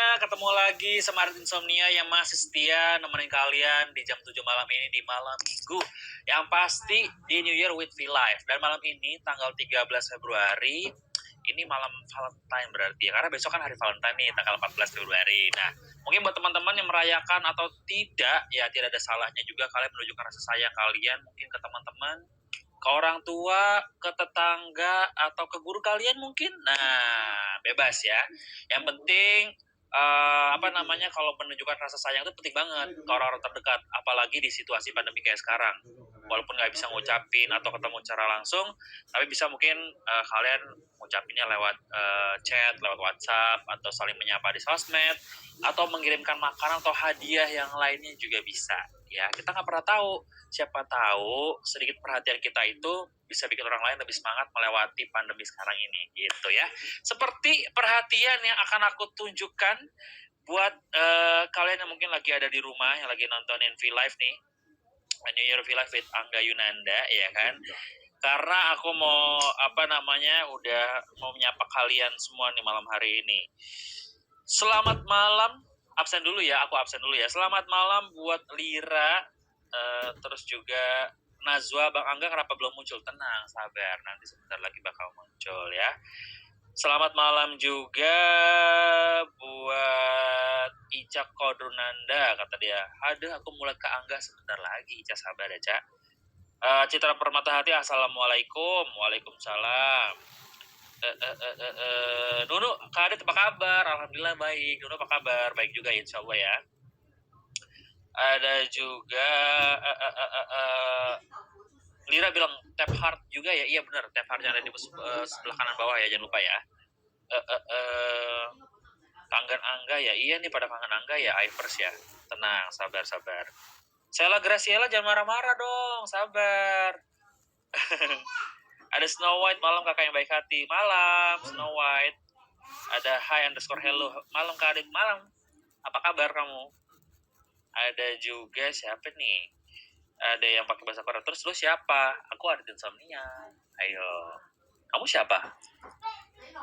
semuanya, ketemu lagi sama Art Insomnia yang masih setia nemenin kalian di jam 7 malam ini di malam minggu. Yang pasti di New Year with V-Live. Dan malam ini tanggal 13 Februari, ini malam Valentine berarti ya. Karena besok kan hari Valentine nih, tanggal 14 Februari. Nah, mungkin buat teman-teman yang merayakan atau tidak, ya tidak ada salahnya juga kalian menunjukkan rasa sayang kalian mungkin ke teman-teman, ke orang tua, ke tetangga, atau ke guru kalian mungkin. Nah, bebas ya. Yang penting kalau menunjukkan rasa sayang itu penting banget ke orang-orang terdekat, apalagi di situasi pandemi kayak sekarang. Walaupun nggak bisa ngucapin atau ketemu secara langsung, tapi bisa mungkin kalian ngucapinnya lewat chat, lewat WhatsApp, atau saling menyapa di sosmed, atau mengirimkan makanan atau hadiah yang lainnya juga bisa. Ya, kita nggak pernah tahu. Siapa tahu sedikit perhatian kita itu bisa bikin orang lain lebih semangat melewati pandemi sekarang ini, gitu ya. Seperti perhatian yang akan aku tunjukkan buat kalian yang mungkin lagi ada di rumah, yang lagi nontonin V-Live nih, New Year V-Live with Angga Yunanda, ya kan? Karena aku mau udah mau menyapa kalian semua nih malam hari ini. Selamat malam, absen dulu ya. Selamat malam buat Lira, terus juga Najwa. Bang Angga kenapa belum muncul? Tenang, sabar, nanti sebentar lagi bakal muncul ya. Selamat malam juga buat Ica Kodrunanda, kata dia. Aduh, aku mulai ke Angga sebentar lagi. Ica, sabar ya, Cak. Citra Permata Hati, assalamualaikum. Waalaikumsalam. Nunu, Kak Adit apa kabar? Alhamdulillah baik. Nunu apa kabar? Baik juga insya Allah ya. Ada juga Lira bilang tap heart juga ya. Iya benar, tap heart yang ada di sebelah kanan bawah ya, jangan lupa ya. Kangen Angga ya. Iya nih, pada kangen Angga ya, Ivers ya. Tenang, sabar. Sela Graciela jangan marah-marah dong, sabar. Ada Snow White, malam kakak yang baik hati. Malam Snow White. Ada hi_hello. Malam Kak Adit, malam. Apa kabar kamu? Ada juga siapa nih? Ada yang pakai bahasa Korea. Terus lu siapa? Aku Art Insomnia. Ayo. Kamu siapa?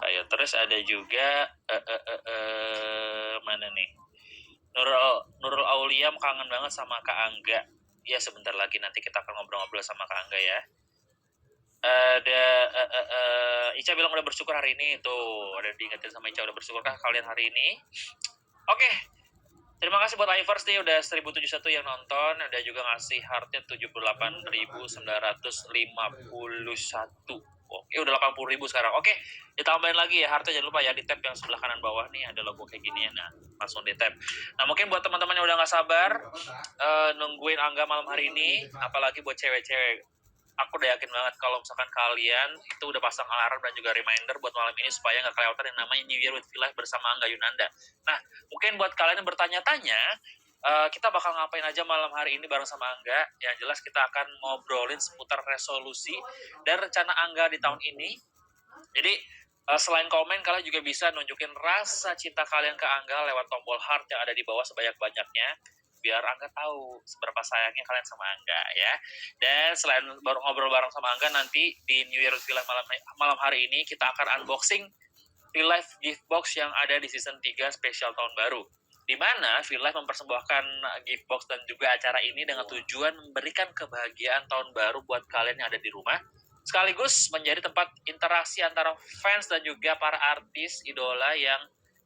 Ayo. Terus ada juga mana nih? Nurul Aulia kangen banget sama Kak Angga. Ya sebentar lagi nanti kita akan ngobrol-ngobrol sama Kak Angga ya. Ada Ica bilang udah bersyukur hari ini. Tuh, ada diingetin sama Ica, udah bersyukurkah kalian hari ini? Oke. Terima kasih buat Ivers nih, udah 1071 yang nonton. Ada juga ngasih heartnya 78.951. Oke, udah 80.000 sekarang. Oke, ditambahin lagi ya heartnya, jangan lupa ya, di tab yang sebelah kanan bawah nih ada logo kayak gini ya. Nah, langsung di tab. Nah, mungkin buat teman-teman yang udah gak sabar nungguin Angga malam hari ini, apalagi buat cewek-cewek, aku udah yakin banget kalau misalkan kalian itu udah pasang alarm dan juga reminder buat malam ini supaya nggak kelewatan yang namanya New Year with V-Live bersama Angga Yunanda. Nah, mungkin buat kalian yang bertanya-tanya, kita bakal ngapain aja malam hari ini bareng sama Angga. Yang jelas kita akan ngobrolin seputar resolusi dan rencana Angga di tahun ini. Jadi, selain komen, kalian juga bisa nunjukin rasa cinta kalian ke Angga lewat tombol heart yang ada di bawah sebanyak-banyaknya, biar Angga tahu seberapa sayangnya kalian sama Angga ya. Dan selain baru ngobrol bareng sama Angga, nanti di New Year V-Live malam hari ini kita akan unboxing V-Live gift box yang ada di season 3 spesial tahun baru, di mana V-Live mempersembahkan gift box dan juga acara ini dengan tujuan memberikan kebahagiaan tahun baru buat kalian yang ada di rumah, sekaligus menjadi tempat interaksi antara fans dan juga para artis idola yang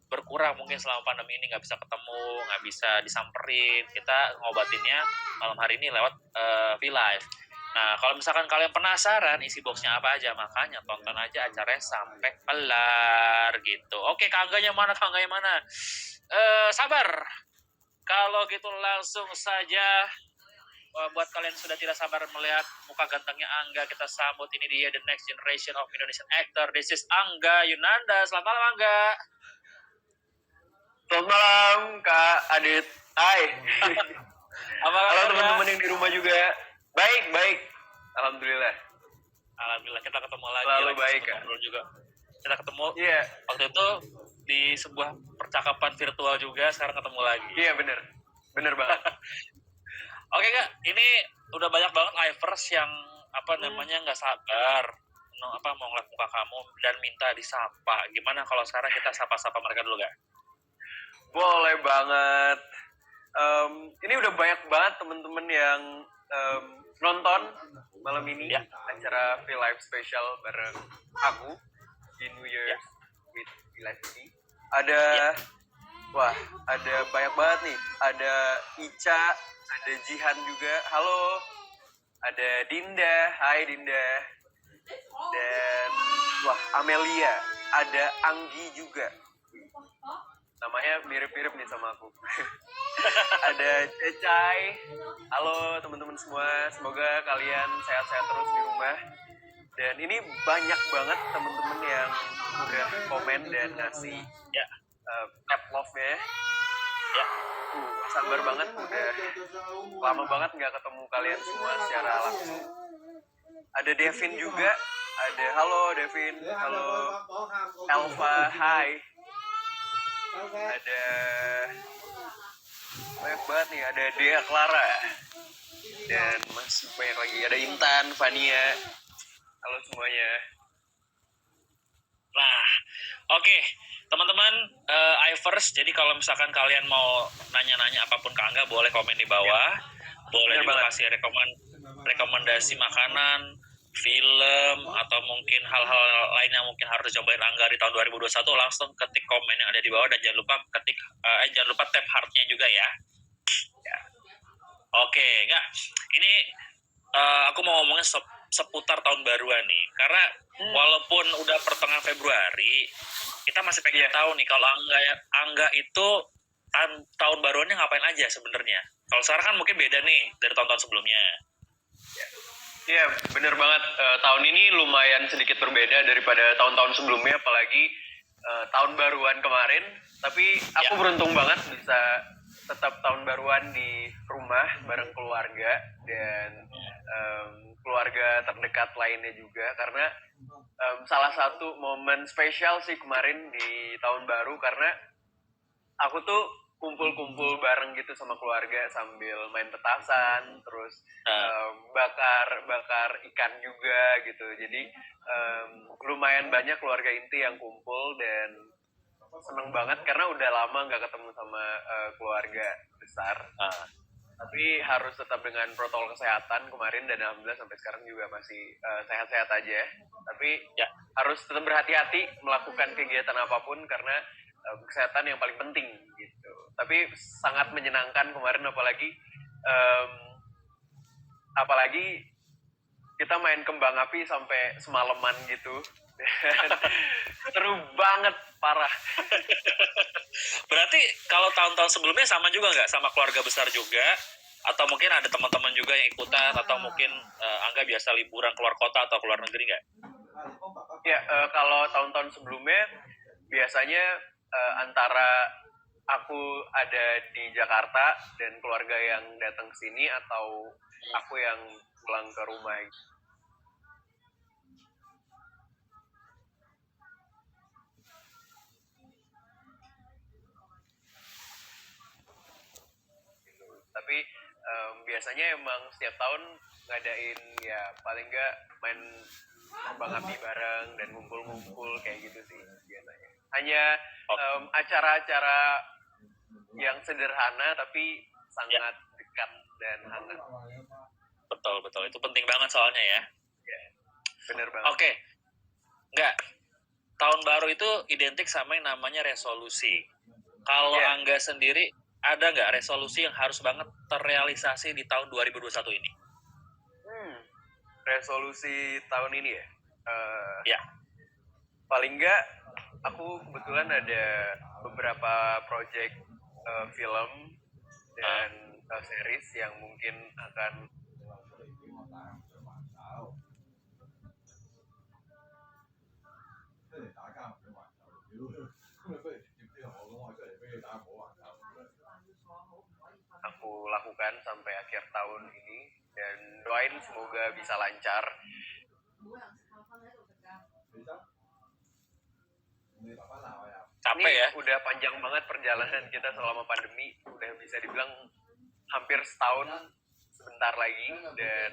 berkurang mungkin selama pandemi ini, nggak bisa ketemu, nggak bisa disamperin. Kita ngobatinnya malam hari ini lewat V-Live. Nah, kalau misalkan kalian penasaran isi boxnya apa aja, makanya tonton aja acaranya sampai kelar gitu. Oke, Kangganya mana? Sabar. Kalau gitu langsung saja, buat kalian sudah tidak sabar melihat muka gantengnya Angga, kita sambut. Ini dia, the next generation of Indonesian actor. This is Angga Yunanda. Selamat malam Angga. Selamat malam Kak Adit. Hai. Halo teman-teman yang di rumah juga. Baik. Alhamdulillah kita ketemu lagi. Selalu baik Kak. Juga. Kita ketemu. Iya. Waktu itu di sebuah percakapan virtual juga, sekarang ketemu lagi. Iya bener banget. Oke Kak, ini udah banyak banget Ivers yang nggak sabar mau ngeliat muka kamu dan minta disapa. Gimana kalau sekarang kita sapa-sapa mereka dulu Kak? Hai banget. Ini udah banyak banget temen-temen yang nonton malam ini Ya. acara V Live Special bareng aku di New Year's with V Live ini. Ada, wah, ada banyak banget nih. Ada Ica, ada Jihan juga. Halo. Ada Dinda. Hai Dinda. Dan wah, Amelia. Ada Anggi juga. Namanya mirip-mirip nih sama aku. Ada Cecai. Halo teman-teman semua, semoga kalian sehat-sehat terus di rumah. Dan ini banyak banget teman-teman yang udah komen dan ngasih tap love-nya. Ya. Sabar banget, udah lama banget nggak ketemu kalian semua secara langsung. Ada Devin juga. Ada halo Devin, halo Elva, hai. Ada banyak banget nih, ada Dea Clara dan masih banyak lagi, ada Intan, Fania. Halo semuanya. Nah, oke. Teman-teman, I first, jadi kalau misalkan kalian mau nanya-nanya apapun ke Angga, boleh komen di bawah. Boleh Bener juga banget. kasih rekomendasi makanan, film, atau mungkin hal-hal lain yang mungkin harus dicobain Angga di tahun 2021. Langsung ketik komen yang ada di bawah dan jangan lupa tap heart-nya juga ya. Oke, enggak. Ini aku mau ngomongin seputar tahun baruan nih. Karena walaupun udah pertengahan Februari, kita masih pengen tahu nih kalau Angga itu tahun baruannya ngapain aja sebenarnya. Kalau sekarang kan mungkin beda nih dari tahun-tahun sebelumnya. Iya, bener banget. Tahun ini lumayan sedikit berbeda daripada tahun-tahun sebelumnya, apalagi tahun baruan kemarin. Tapi aku beruntung banget bisa tetap tahun baruan di rumah bareng keluarga dan keluarga terdekat lainnya juga. Karena salah satu momen spesial sih kemarin di tahun baru, karena aku tuh kumpul-kumpul bareng gitu sama keluarga sambil main petasan, terus bakar ikan juga gitu. Jadi lumayan banyak keluarga inti yang kumpul dan seneng banget karena udah lama nggak ketemu sama keluarga besar. Tapi harus tetap dengan protokol kesehatan kemarin, dan alhamdulillah sampai sekarang juga masih sehat-sehat aja. Tapi harus tetap berhati-hati melakukan kegiatan apapun karena kesehatan yang paling penting gitu. Tapi sangat menyenangkan kemarin, apalagi kita main kembang api sampai semalaman gitu. Seru banget, parah. Berarti kalau tahun-tahun sebelumnya sama juga nggak? Sama keluarga besar juga? Atau mungkin ada teman-teman juga yang ikutan? Atau mungkin Angga biasa liburan keluar kota atau keluar negeri nggak? Ya, kalau tahun-tahun sebelumnya biasanya antara aku ada di Jakarta dan keluarga yang datang ke sini, atau aku yang pulang ke rumah. Tapi biasanya emang setiap tahun ngadain ya paling nggak main kembang api bareng dan ngumpul-ngumpul kayak gitu sih biasanya. Hanya acara-acara yang sederhana tapi sangat dekat dan hangat. Betul, itu penting banget soalnya ya. Bener banget. Oke. Enggak. Tahun baru itu identik sama yang namanya resolusi. Kalau Angga sendiri, ada nggak resolusi yang harus banget terrealisasi di tahun 2021 ini? Resolusi tahun ini ya? Ya. Paling nggak, aku kebetulan ada beberapa project film dan series yang mungkin akan aku lakukan sampai akhir tahun ini, dan doain semoga bisa lancar. Capek ya? Udah panjang banget perjalanan kita selama pandemi, udah bisa dibilang hampir setahun sebentar lagi, dan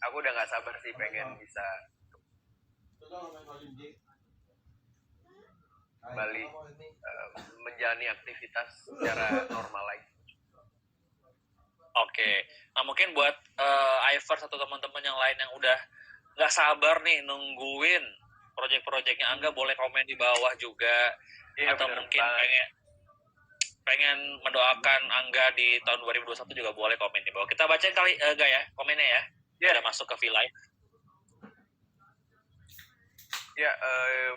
aku udah nggak sabar sih pengen bisa kembali menjalani aktivitas secara normal lagi. Oke. Nah mungkin buat Ivers atau teman-teman yang lain yang udah nggak sabar nih nungguin proyek-proyeknya Angga, boleh komen di bawah juga. Iya, atau bener mungkin banget. pengen mendoakan Angga di tahun 2021 juga boleh komen di bawah. Kita bacain kali enggak ya komennya ya. Ya. Udah masuk ke V-Live. Ya,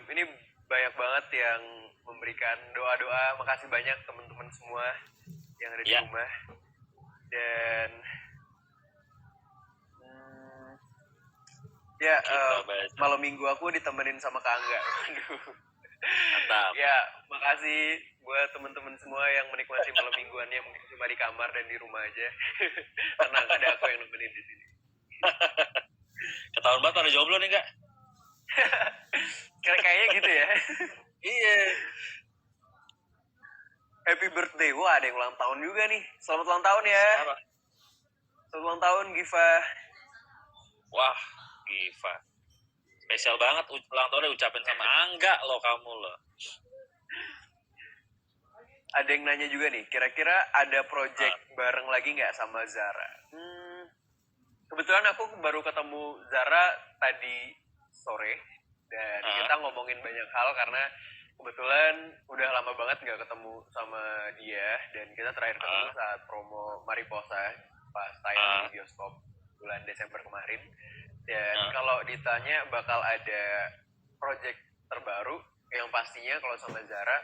ini banyak banget yang memberikan doa-doa. Makasih banyak teman-teman semua yang ada di rumah. Dan ya, malam minggu aku ditemenin sama Kak Angga. Aduh. Mantap. Ya, makasih buat teman-teman semua yang menikmati malam mingguannya mungkin cuma di kamar dan di rumah aja. Karena ada aku yang nemenin di sini. Ketahuan banget pada jomblo nih, Kak. Kayaknya gitu ya. Iya. Happy birthday. Wah, ada yang ulang tahun juga nih. Selamat ulang tahun ya. Selamat ulang tahun, Giva. Wah, Giva. Spesial banget ulang tahunnya ucapin sama Angga loh kamu loh. Ada yang nanya juga nih, kira-kira ada project bareng lagi nggak sama Zara? Kebetulan aku baru ketemu Zara tadi sore dan kita ngomongin banyak hal karena kebetulan udah lama banget nggak ketemu sama dia dan kita terakhir ketemu saat promo Mariposa pas tayang di bioskop bulan Desember kemarin. Dan kalau ditanya bakal ada project terbaru yang pastinya kalau sama Zara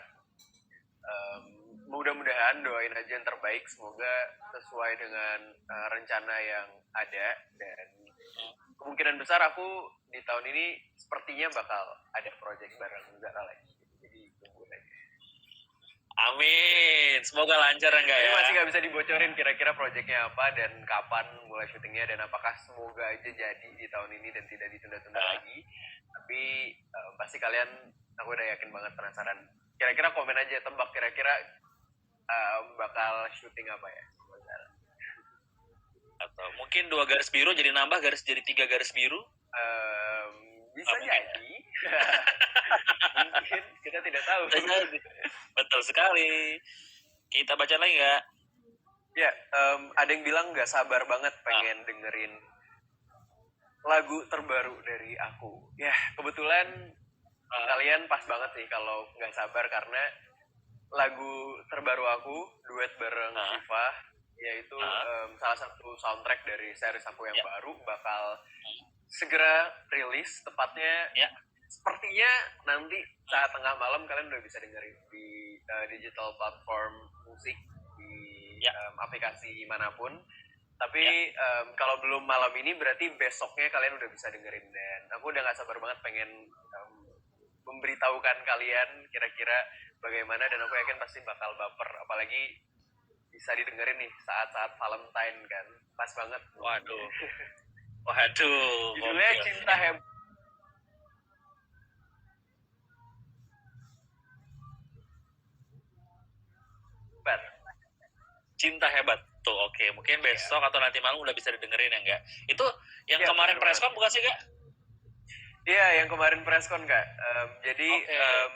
mudah-mudahan doain aja yang terbaik, semoga sesuai dengan rencana yang ada dan kemungkinan besar aku di tahun ini sepertinya bakal ada project bareng Zara lagi, jadi tunggu aja. Amin, semoga lancar enggak ya. Masih nggak bisa dibocorin kira-kira projectnya apa dan kapan mulai syutingnya dan apakah semoga aja jadi di tahun ini dan tidak ditunda-tunda lagi. Tapi pasti kalian, aku udah yakin banget penasaran. Kira-kira komen aja, tebak kira-kira bakal syuting apa ya? Atau mungkin 2 garis biru jadi nambah jadi 3 garis biru? Bisa jadi. Mungkin kita tidak tahu. Betul sekali. Kita baca lagi nggak? Ya, ada yang bilang nggak sabar banget pengen dengerin lagu terbaru dari aku. Ya, kebetulan kalian pas banget sih kalau nggak sabar karena lagu terbaru aku duet bareng Shiva, yaitu salah satu soundtrack dari series aku yang baru bakal segera rilis, tepatnya sepertinya nanti saat tengah malam kalian udah bisa dengerin di digital platform musik di aplikasi manapun. Tapi kalau belum malam ini berarti besoknya kalian udah bisa dengerin dan aku udah gak sabar banget pengen memberitahukan kalian kira-kira bagaimana dan aku yakin pasti bakal baper, apalagi bisa didengerin nih saat-saat Valentine kan, pas banget. Waduh. Judulnya Cinta Hebat. Cinta Hebat tuh, oke. Mungkin besok atau nanti malam udah bisa didengerin ya enggak? Itu yang kemarin preskon bukan sih Kak? Iya, yang kemarin preskon Kak. Jadi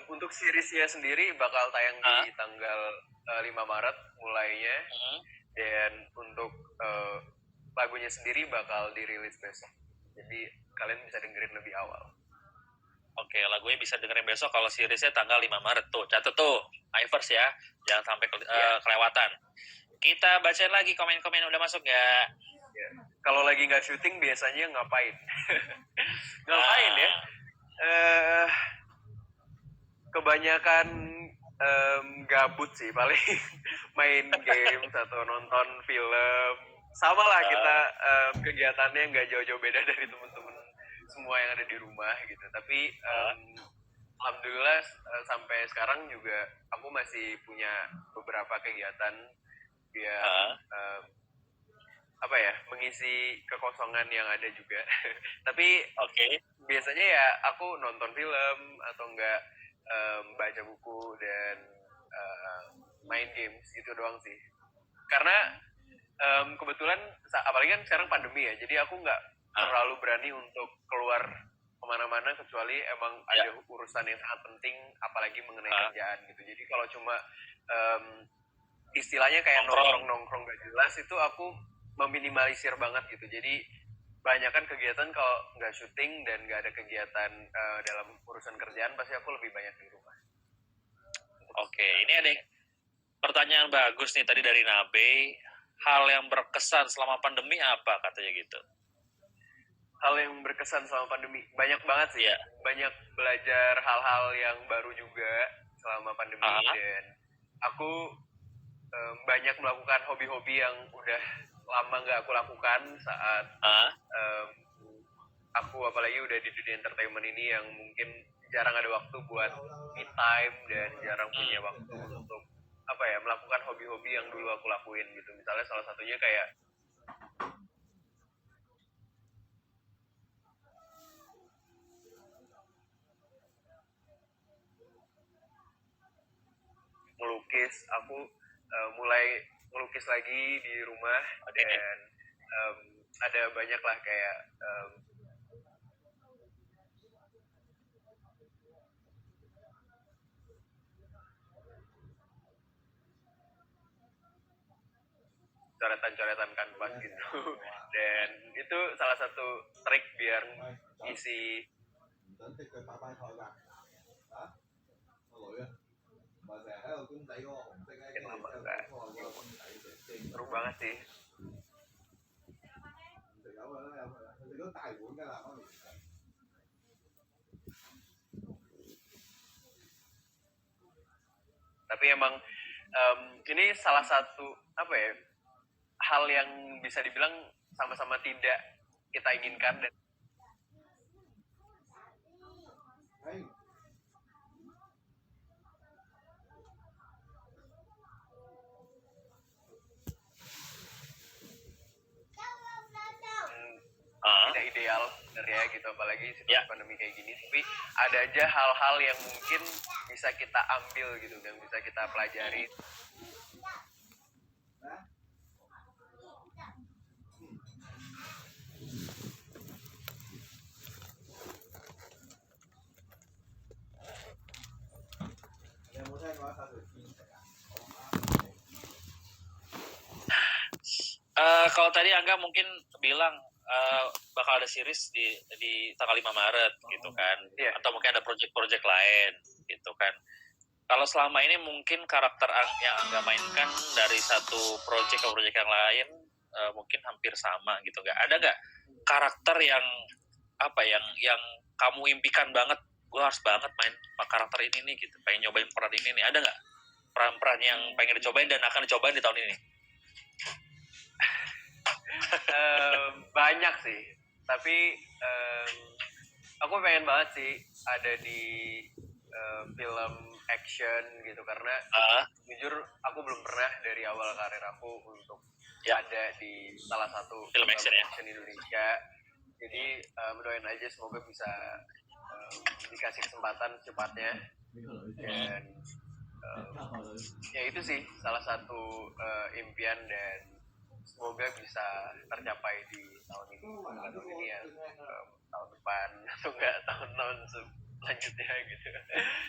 untuk seriesnya sendiri bakal tayang di tanggal 5 Maret mulainya. Dan untuk lagunya sendiri bakal dirilis besok. Jadi kalian bisa dengerin lebih awal. Oke, lagunya bisa dengerin besok kalau seriesnya tanggal 5 Maret tuh. Catat tuh, Ivers ya. Jangan sampai kelewatan. Kita bacain lagi komen-komen udah masuk ya. Kalau lagi nggak syuting biasanya ngapain? Ngapain ya? Kebanyakan gabut sih, paling main game atau nonton film. Sama lah kita kegiatannya nggak jauh-jauh beda dari teman-teman semua yang ada di rumah gitu. Tapi alhamdulillah sampai sekarang juga aku masih punya beberapa kegiatan biar mengisi kekosongan yang ada juga. Tapi biasanya ya aku nonton film atau enggak baca buku dan main games gitu doang sih. Karena kebetulan apalagi kan sekarang pandemi ya, jadi aku nggak terlalu berani untuk keluar kemana-mana kecuali emang ada urusan yang sangat penting, apalagi mengenai kerjaan gitu. Jadi kalau cuma istilahnya kayak nongkrong gak jelas itu aku meminimalisir banget gitu. Jadi banyakan kegiatan kalau nggak syuting dan nggak ada kegiatan dalam urusan kerjaan pasti aku lebih banyak di rumah. Oke, ini ada pertanyaan bagus nih tadi dari Nabe. Hal yang berkesan selama pandemi apa katanya gitu? Hal yang berkesan selama pandemi banyak banget sih. Banyak belajar hal-hal yang baru juga selama pandemi dan aku banyak melakukan hobi-hobi yang udah lama nggak aku lakukan saat aku apalagi udah di dunia entertainment ini yang mungkin jarang ada waktu buat me time dan jarang punya waktu untuk apa ya melakukan hobi-hobi yang dulu aku lakuin gitu. Misalnya salah satunya kayak melukis. Aku mulai melukis lagi di rumah dan ada banyak lah kayak coretan-coretan kanvas gitu. Dan itu salah satu trik biar isi seru banget sih. Tapi emang ini salah satu apa ya hal yang bisa dibilang sama-sama tidak kita inginkan dan tidak ideal sebenarnya gitu, apalagi situasi pandemi kayak gini. Tapi ada aja hal-hal yang mungkin bisa kita ambil gitu dan bisa kita pelajari. Kalau tadi Angga mungkin bilang bakal ada series di tanggal 5 Maret gitu kan, atau mungkin ada project-project lain gitu kan. Kalau selama ini mungkin karakter yang Angga mainkan dari satu project ke project yang lain mungkin hampir sama gitu, nggak? Ada nggak karakter yang apa yang kamu impikan banget, gue harus banget main karakter ini nih gitu, pengen nyobain peran ini nih, ada nggak peran-peran yang pengen dicobain dan akan dicobain di tahun ini? Banyak sih, tapi aku pengen banget sih ada di film action gitu karena jujur aku belum pernah dari awal karir aku untuk ada di salah satu film action Indonesia. Jadi doain aja semoga bisa dikasih kesempatan cepatnya dan ya itu sih salah satu impian dan semoga bisa tercapai di tahun ini ya tahun depan atau enggak tahun-tahun selanjutnya gitu.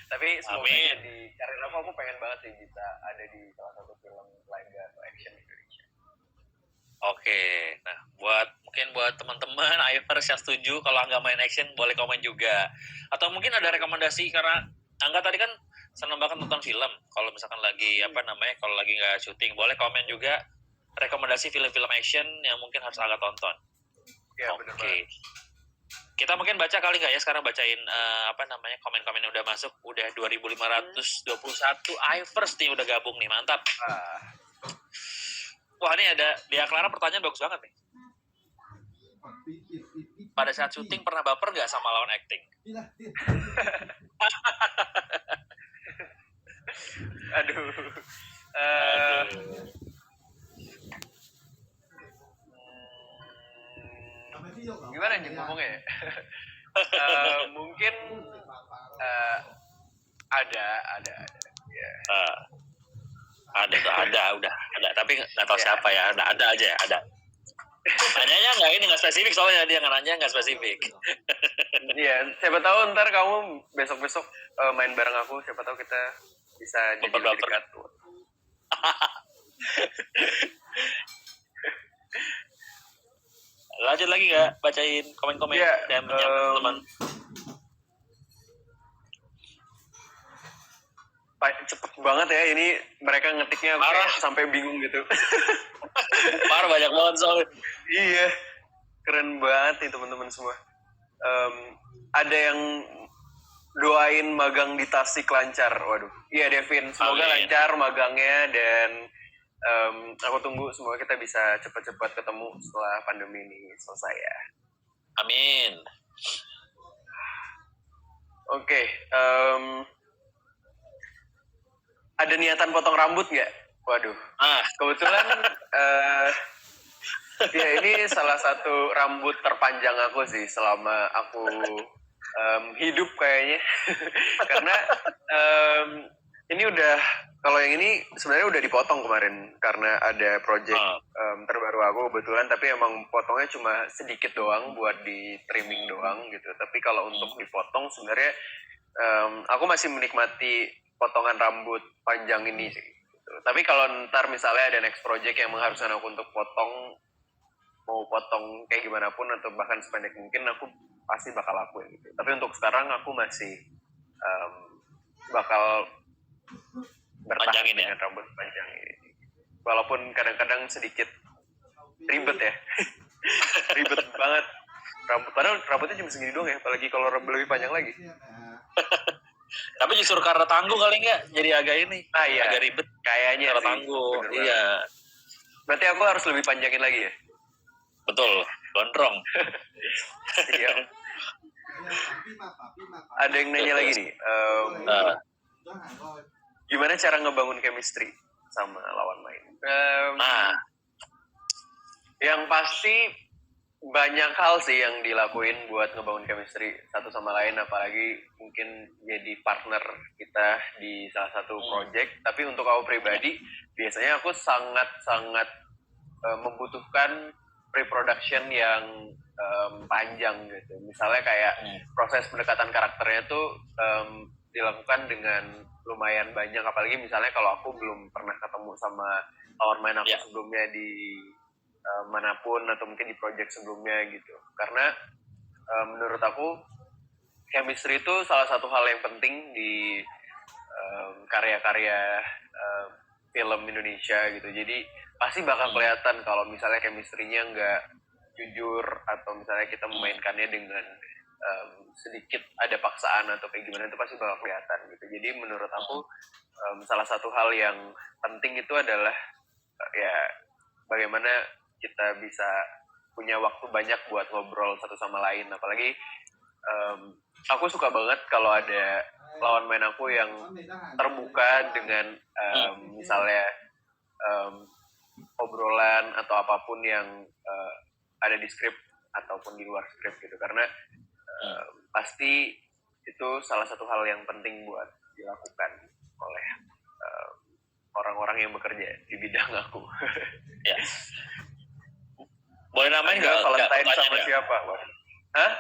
Tapi semoga di karir aku pengen banget sih bisa ada di salah satu film laga atau action Indonesia. Oke, nah mungkin buat teman-teman Ivers yang setuju kalau Angga main action boleh komen juga. Atau mungkin ada rekomendasi karena Angga tadi kan senang banget nonton film. Kalau misalkan lagi kalau lagi nggak syuting boleh komen juga rekomendasi film-film action yang mungkin harus Angga tonton. Ya, benar banget. Kita mungkin baca kali nggak ya sekarang bacain komen-komen yang udah masuk. Udah 2.521 Ivers nih udah gabung nih, mantap. Wah, ini ada Dia Clara, pertanyaan bagus banget nih. Pada saat syuting pernah baper nggak sama lawan acting? Aduh. Gimana nih ngomongnya ya? Mungkin ada. Yeah. Ada, tapi nggak tahu siapa ya. Ada aja ya, ada. Nanyanya nggak spesifik soalnya dia nanya nggak spesifik. Iya, siapa tahu ntar kamu besok-besok main bareng aku, siapa tahu kita bisa jadi lebih Baper-baper. dekat. Lanjut lagi nggak bacain komen-komen Iya, dan menyapa teman. cepet banget ya ini mereka ngetiknya aku kayak sampai bingung gitu. Parah banyak banget soalnya. Iya, keren banget nih teman-teman semua. Ada yang doain magang di Tasik lancar, waduh. Iya Devin, semoga Amin. lancar magangnya dan aku tunggu semoga kita bisa cepat-cepat ketemu setelah pandemi ini selesai ya. Amin. Oke, ada niatan potong rambut nggak? Waduh, kebetulan ya ini salah satu rambut terpanjang aku sih selama aku hidup kayaknya. Karena ini udah, kalau yang ini sebenarnya udah dipotong kemarin karena ada project terbaru aku kebetulan, tapi emang potongnya cuma sedikit doang buat di trimming doang gitu. Tapi kalau untuk dipotong sebenarnya aku masih menikmati potongan rambut panjang ini sih. Gitu. Tapi kalau ntar misalnya ada next project yang mengharuskan aku untuk potong, mau potong kayak gimana pun atau bahkan sependek mungkin, aku pasti bakal lakuin gitu. Tapi untuk sekarang aku masih bakal bertahan dengan rambut panjang ini. Walaupun kadang-kadang sedikit ribet ya. Ribet banget. Padahal rambutnya cuma segini doang ya, apalagi kalau lebih panjang lagi. Tapi justru karena tangguh kali nggak jadi agak ini. Iya. Agak ribet kayaknya karena sih. tangguh. Iya. Berarti aku harus lebih panjangin lagi ya? Betul, gondrong. Iya. Ada yang nanya lagi nih. Gimana cara ngebangun chemistry sama lawan main? Yang pasti banyak hal sih yang dilakuin buat ngebangun chemistry satu sama lain, apalagi mungkin jadi partner kita di salah satu project. Tapi untuk aku pribadi, biasanya aku sangat membutuhkan pre-production yang panjang gitu. Misalnya kayak proses pendekatan karakternya tuh dilakukan dengan lumayan banyak, apalagi misalnya kalau aku belum pernah ketemu sama lawan main aku sebelumnya di manapun atau mungkin di project sebelumnya gitu. Karena menurut aku chemistry itu salah satu hal yang penting di karya-karya film Indonesia gitu. Jadi pasti bakal kelihatan kalau misalnya chemistry-nya nggak jujur atau misalnya kita memainkannya dengan sedikit ada paksaan atau kayak gimana, itu pasti bakal kelihatan gitu. Jadi menurut aku salah satu hal yang penting itu adalah ya bagaimana kita bisa punya waktu banyak buat ngobrol satu sama lain. Apalagi aku suka banget kalau ada lawan main aku yang terbuka dengan misalnya obrolan atau apapun yang ada di skrip ataupun di luar skrip gitu. Karena pasti itu salah satu hal yang penting buat dilakukan oleh orang-orang yang bekerja di bidang aku. Ya. Boleh namain nggak Valentine sama gak? Siapa? Hah?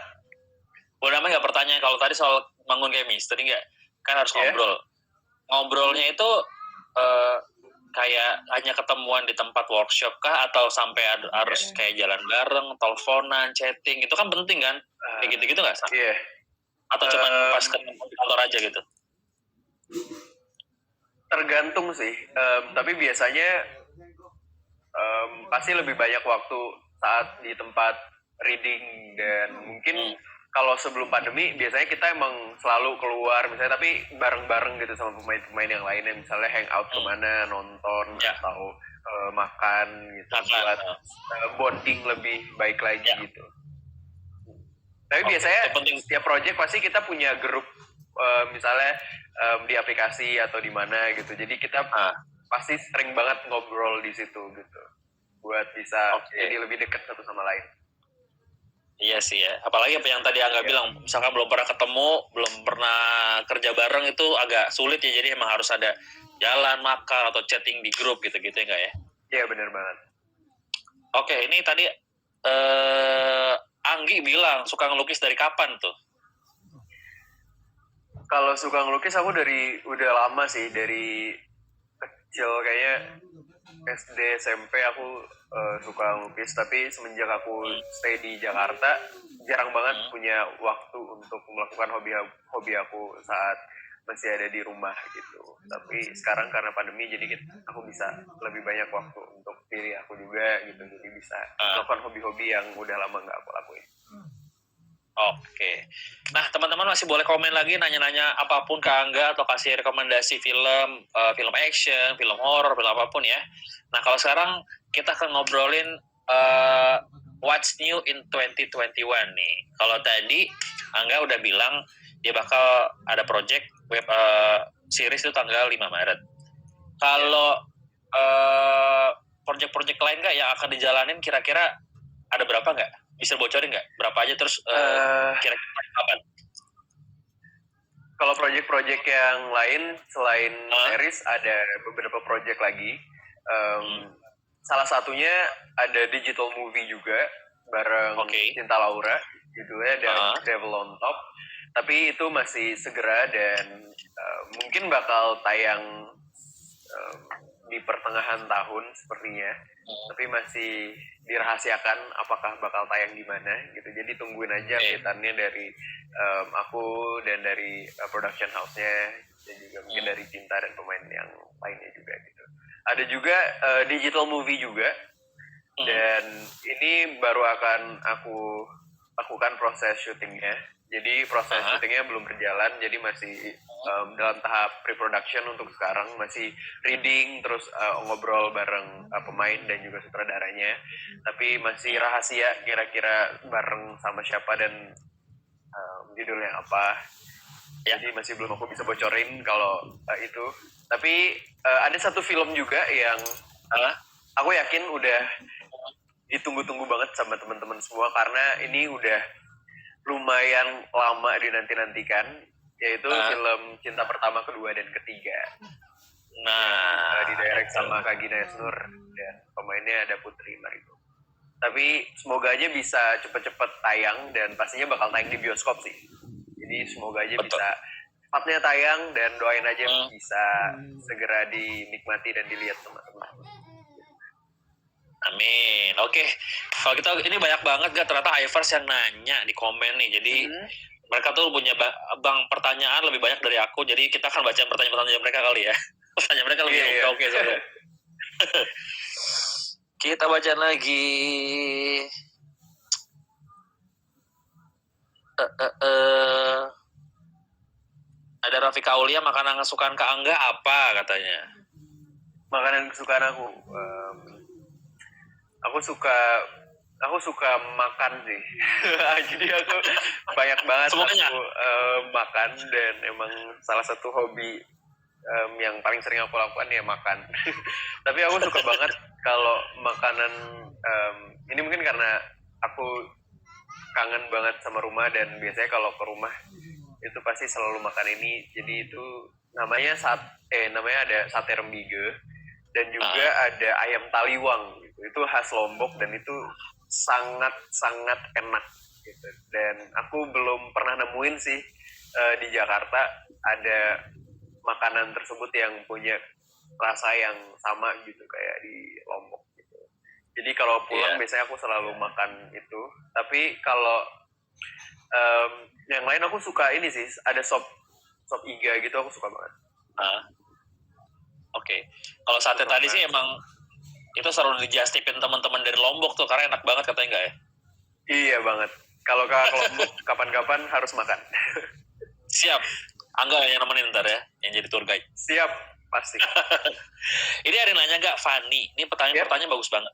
Boleh namain nggak pertanyaan kalau tadi soal bangun chemistry nggak? Kan harus ngobrol. Ngobrolnya itu kayak hanya ketemuan di tempat workshop kah, atau sampai harus kayak jalan bareng, teleponan, chatting, itu kan penting kan? Kayak gitu-gitu nggak? Iya. Atau cuma pas ketemu di kantor aja gitu? Tergantung sih. Tapi biasanya pasti lebih banyak waktu saat di tempat reading, dan mungkin kalau sebelum pandemi biasanya kita emang selalu keluar misalnya, tapi bareng-bareng gitu sama pemain-pemain yang lainnya, misalnya hangout kemana, nonton atau makan gitu, buat bonding lebih baik lagi gitu. Tapi biasanya setiap project pasti kita punya grup misalnya di aplikasi atau di mana gitu, jadi kita pasti sering banget ngobrol di situ gitu, buat bisa jadi lebih dekat satu sama lain. Iya sih ya, apalagi apa yang tadi Angga bilang, misalkan belum pernah ketemu, belum pernah kerja bareng, itu agak sulit ya, jadi emang harus ada jalan, makan, atau chatting di grup gitu-gitu ya enggak ya? Iya benar banget. Oke, ini tadi Anggi bilang suka ngelukis dari kapan tuh? Kalau suka ngelukis aku dari udah lama sih, dari kecil kayaknya SD SMP aku suka ngelukis, tapi semenjak aku stay di Jakarta jarang banget punya waktu untuk melakukan hobi aku saat masih ada di rumah gitu. Tapi sekarang karena pandemi jadi aku bisa lebih banyak waktu untuk diri aku juga gitu, jadi bisa melakukan hobi-hobi yang udah lama nggak aku lakuin. Oke. Nah, teman-teman masih boleh komen lagi, nanya-nanya apapun ke Angga atau kasih rekomendasi film, film action, film horror, film apapun ya. Nah, kalau sekarang kita akan ngobrolin what's new in 2021 nih. Kalau tadi Angga udah bilang dia bakal ada project web series itu tanggal 5 Maret. Kalau project-project lain nggak yang akan dijalanin kira-kira ada berapa nggak? Bisa bocorin nggak? Berapa aja terus kira-kira kapan? Kalau project-project yang lain selain series ada beberapa project lagi. Salah satunya ada digital movie juga bareng Cinta Laura, judulnya Devil on Top. Tapi itu masih segera dan mungkin bakal tayang di pertengahan tahun sepertinya. Tapi masih dirahasiakan apakah bakal tayang di mana gitu. Jadi tungguin aja update-annya dari aku dan dari production house-nya dan juga mungkin dari Cinta dan pemain yang lainnya juga gitu. Ada juga digital movie juga. Dan ini baru akan aku lakukan proses syutingnya. Jadi proses syutingnya belum berjalan, jadi masih dalam tahap pre-production untuk sekarang, masih reading, terus ngobrol bareng pemain dan juga sutradaranya. Tapi masih rahasia kira-kira bareng sama siapa dan judulnya apa. Jadi masih belum aku bisa bocorin kalau itu. Tapi ada satu film juga yang aku yakin udah ditunggu-tunggu banget sama teman-teman semua, karena ini udah lumayan lama dinanti-nantikan, yaitu film Cinta Pertama, Kedua, dan Ketiga. Nah, didirect sama Kak Gina Yasnur dan pemainnya ada Putri Marigo. Tapi semoga aja bisa cepet-cepet tayang dan pastinya bakal tayang di bioskop sih. Jadi semoga aja bisa cepatnya tayang dan doain aja bisa segera dinikmati dan dilihat teman-teman. Amin. Oke. Kalau kita ini banyak banget gak ternyata Ivers yang nanya di komen nih. Jadi mereka tuh punya pertanyaan lebih banyak dari aku. Jadi kita akan baca pertanyaan-pertanyaan mereka kali ya. Pertanyaan mereka lebih oke soalnya. Kita baca lagi. Ada Rafika Aulia, makanan kesukaan Kak Angga apa katanya? Makanan kesukaan aku suka makan sih. Jadi aku banyak banget aku makan, dan emang salah satu hobi yang paling sering aku lakukan ya makan. Tapi aku suka banget kalau makanan ini, mungkin karena aku kangen banget sama rumah dan biasanya kalau ke rumah itu pasti selalu makan ini. Jadi itu namanya ada sate rembige dan juga ada ayam taliwang gitu. Itu khas Lombok dan itu sangat enak gitu. Dan aku belum pernah nemuin sih di Jakarta ada makanan tersebut yang punya rasa yang sama gitu kayak di Lombok gitu. Jadi kalau pulang biasanya aku selalu makan itu. Tapi kalau yang lain aku suka ini sih, ada sop iga gitu, aku suka banget. Oke. Kalau sate tadi sih emang itu selalu dijastipin teman-teman dari Lombok tuh karena enak banget katanya enggak ya? Iya banget. Kalau ke Lombok kapan-kapan harus makan. Siap. Angga yang nemenin ntar ya, yang jadi tour guide. Siap, pasti. Ini ada yang nanya nggak, Fanny? Ini pertanyaan bagus banget.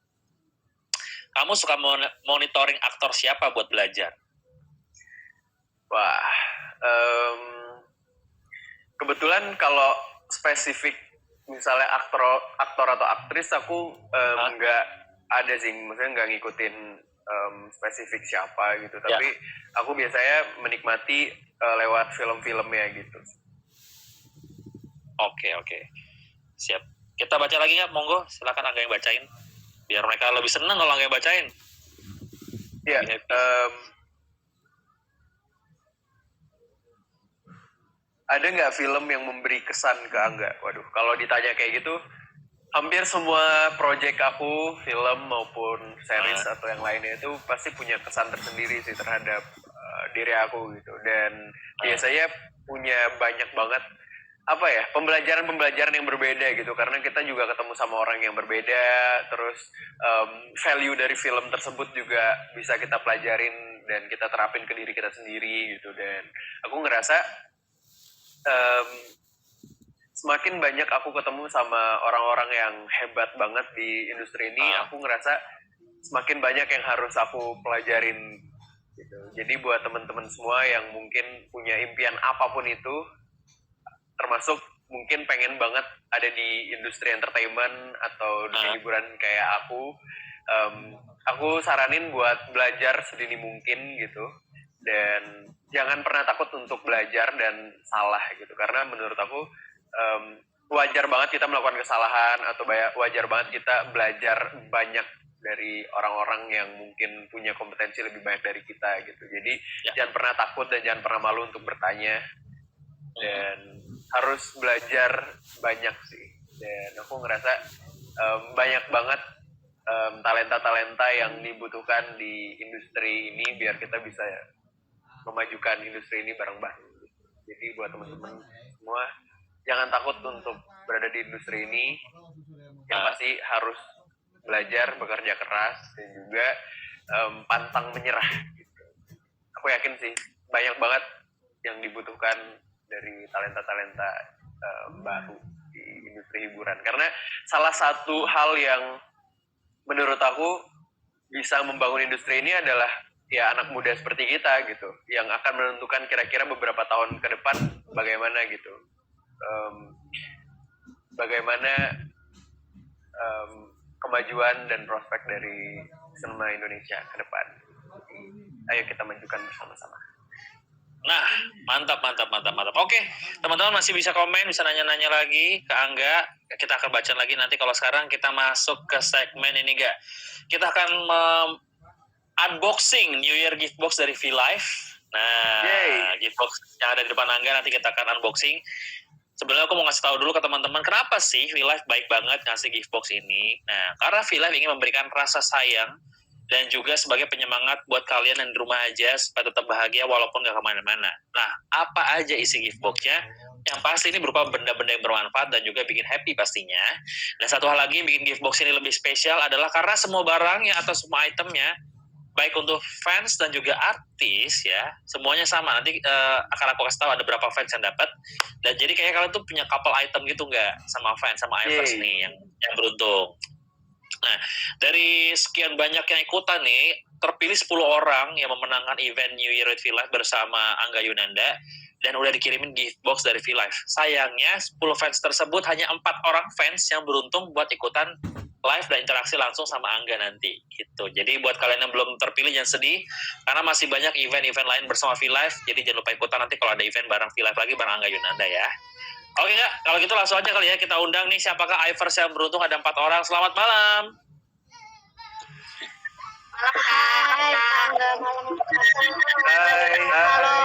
Kamu suka monitoring aktor siapa buat belajar? Wah, kebetulan kalau spesifik misalnya aktor atau aktris aku nggak ada sih, maksudnya nggak ngikutin spesifik siapa gitu. Tapi aku biasanya menikmati lewat film-filmnya gitu. Oke. Siap. Kita baca lagi ya, monggo. Silakan Angga yang bacain. Biar mereka lebih senang kalau Angga yang bacain. Iya. ada nggak film yang memberi kesan ke Angga? Waduh, kalau ditanya kayak gitu, hampir semua project aku, film maupun series atau yang lainnya itu pasti punya kesan tersendiri sih terhadap diri aku gitu. Dan biasanya punya banyak banget apa ya, pembelajaran yang berbeda gitu, karena kita juga ketemu sama orang yang berbeda, terus value dari film tersebut juga bisa kita pelajarin dan kita terapin ke diri kita sendiri gitu. Dan aku ngerasa semakin banyak aku ketemu sama orang-orang yang hebat banget di industri ini, aku ngerasa semakin banyak yang harus aku pelajarin gitu. Jadi buat teman-teman semua yang mungkin punya impian apapun itu, termasuk mungkin pengen banget ada di industri entertainment atau di hiburan kayak aku saranin buat belajar sedini mungkin gitu. Dan jangan pernah takut untuk belajar dan salah gitu, karena menurut aku wajar banget kita melakukan kesalahan, atau wajar banget kita belajar banyak dari orang-orang yang mungkin punya kompetensi lebih banyak dari kita gitu. Jadi jangan pernah takut dan jangan pernah malu untuk bertanya, dan harus belajar banyak sih. Dan aku ngerasa banyak banget talenta-talenta yang dibutuhkan di industri ini biar kita bisa memajukan industri ini bareng-bareng. Jadi buat teman-teman semua, jangan takut untuk berada di industri ini. Yang pasti harus belajar, bekerja keras, dan juga pantang menyerah gitu. Aku yakin sih banyak banget yang dibutuhkan dari talenta-talenta baru di industri hiburan. Karena salah satu hal yang menurut aku bisa membangun industri ini adalah ya anak muda seperti kita gitu, yang akan menentukan kira-kira beberapa tahun ke depan bagaimana gitu, bagaimana kemajuan dan prospek dari sinema Indonesia ke depan. Ayo kita majukan bersama-sama. Nah, mantap. Oke, teman-teman masih bisa komen, bisa nanya-nanya lagi ke Angga. Kita akan baca lagi nanti. Kalau sekarang kita masuk ke segmen ini, Ga. Kita akan unboxing New Year gift box dari V-Live. Nah, gift box yang ada di depan Angga nanti kita akan unboxing. Sebenarnya aku mau ngasih tahu dulu ke teman-teman kenapa sih V-Live baik banget ngasih gift box ini. Nah, karena V-Live ingin memberikan rasa sayang dan juga sebagai penyemangat buat kalian yang di rumah aja supaya tetap bahagia walaupun gak kemana-mana. Nah, apa aja isi gift box-nya? Yang pasti ini berupa benda-benda yang bermanfaat dan juga bikin happy pastinya. Dan satu hal lagi yang bikin gift box ini lebih spesial adalah karena semua barangnya atau semua itemnya, baik untuk fans dan juga artis ya, semuanya sama. Nanti akan aku kasih tahu ada berapa fans yang dapat. Dan jadi kayak kalian tuh punya couple item gitu nggak sama fans, sama Ivers nih yang beruntung. Nah, dari sekian banyak yang ikutan nih, terpilih 10 orang yang memenangkan event New Year with V-Live bersama Angga Yunanda, dan udah dikirimin gift box dari V-Live. Sayangnya, 10 fans tersebut hanya 4 orang fans yang beruntung buat ikutan live dan interaksi langsung sama Angga nanti. Gitu. Jadi buat kalian yang belum terpilih jangan sedih, karena masih banyak event-event lain bersama V-Live, jadi jangan lupa ikutan nanti kalau ada event bareng V-Live lagi bareng Angga Yunanda ya. Oke nggak? Kalau gitu langsung aja kali ya kita undang nih siapakah Ivers yang beruntung, ada 4 orang. Selamat malam. Hai, malam. Hai. Halo.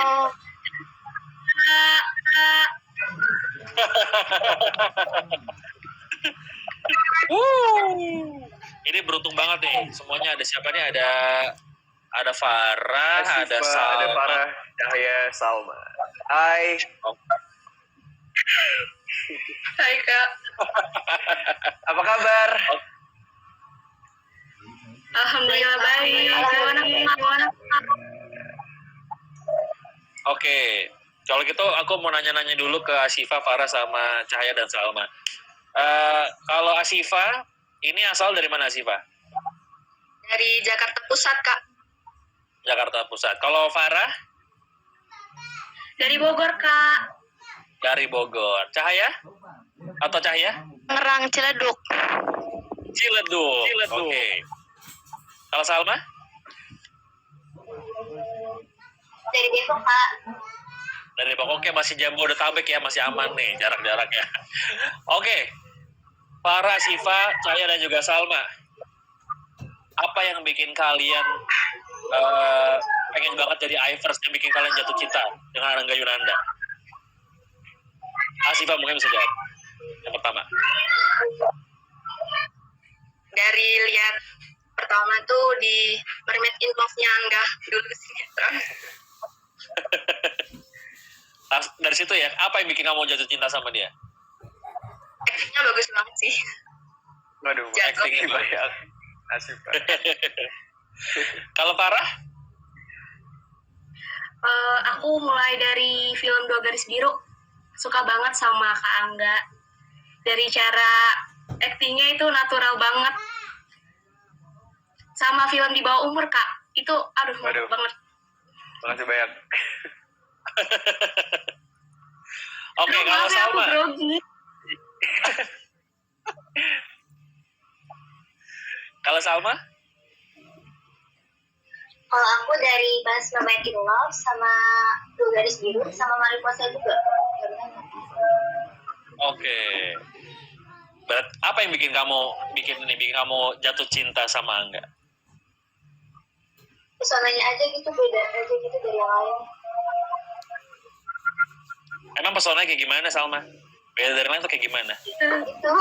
Ini beruntung banget nih. Semuanya ada siapa nih? Ada Farah, ada Salma. Ada Farah, Cahaya, Salma. Hai. Hai Kak. Apa kabar? Alhamdulillah baik. Gimana? Oke. Kalau gitu aku mau nanya-nanya dulu ke Asifa, Farah, sama Cahaya dan Salma. Kalau Asifa, ini asal dari mana Asifa? Dari Jakarta Pusat, Kak. Jakarta Pusat. Kalau Farah? Dari Bogor, Kak. Dari Bogor. Cahaya? Atau Cahaya? Tangerang, Ciledug. Ciledug. Oke. Kalau Salma? Dari Depok, Kak. Dari Depok. Oke, masih Jabodetabek ya, masih aman nih jarak-jaraknya. Oke. Farah, Asifa, Cahaya, dan juga Salma. Apa yang bikin kalian pengen banget jadi Ivers, yang bikin kalian jatuh cinta dengan Angga Yunanda? Asifa mungkin bisa jawab. Yang pertama. Dari lihat pertama tuh di Mermaid in Love-nya Angga dulu sinetron. Dari situ ya, apa yang bikin kamu jatuh cinta sama dia? Aktingnya bagus banget sih. Waduh, Jatuh. actingnya banyak. Asif. Kalau Farah? Aku mulai dari film Dua Garis Biru. Suka banget sama Kak Angga. Dari cara aktingnya itu natural banget. Sama film Di Bawah Umur, Kak. Itu, aduh, Waduh. mantap banget. Makasih banyak. Oke, Aduh, kalau maaf ya, aku Salma. grogi. Kalau Salma? Kalau aku dari pas Mermaid in Love sama Dua Garis Biru sama Mariposa juga. Oke. Apa yang bikin kamu jatuh cinta sama Angga? Pesonanya aja gitu, beda aja gitu dari yang lain. Emang pesonanya kayak gimana, Salma? Beda dari lain tuh kayak gimana? Itu.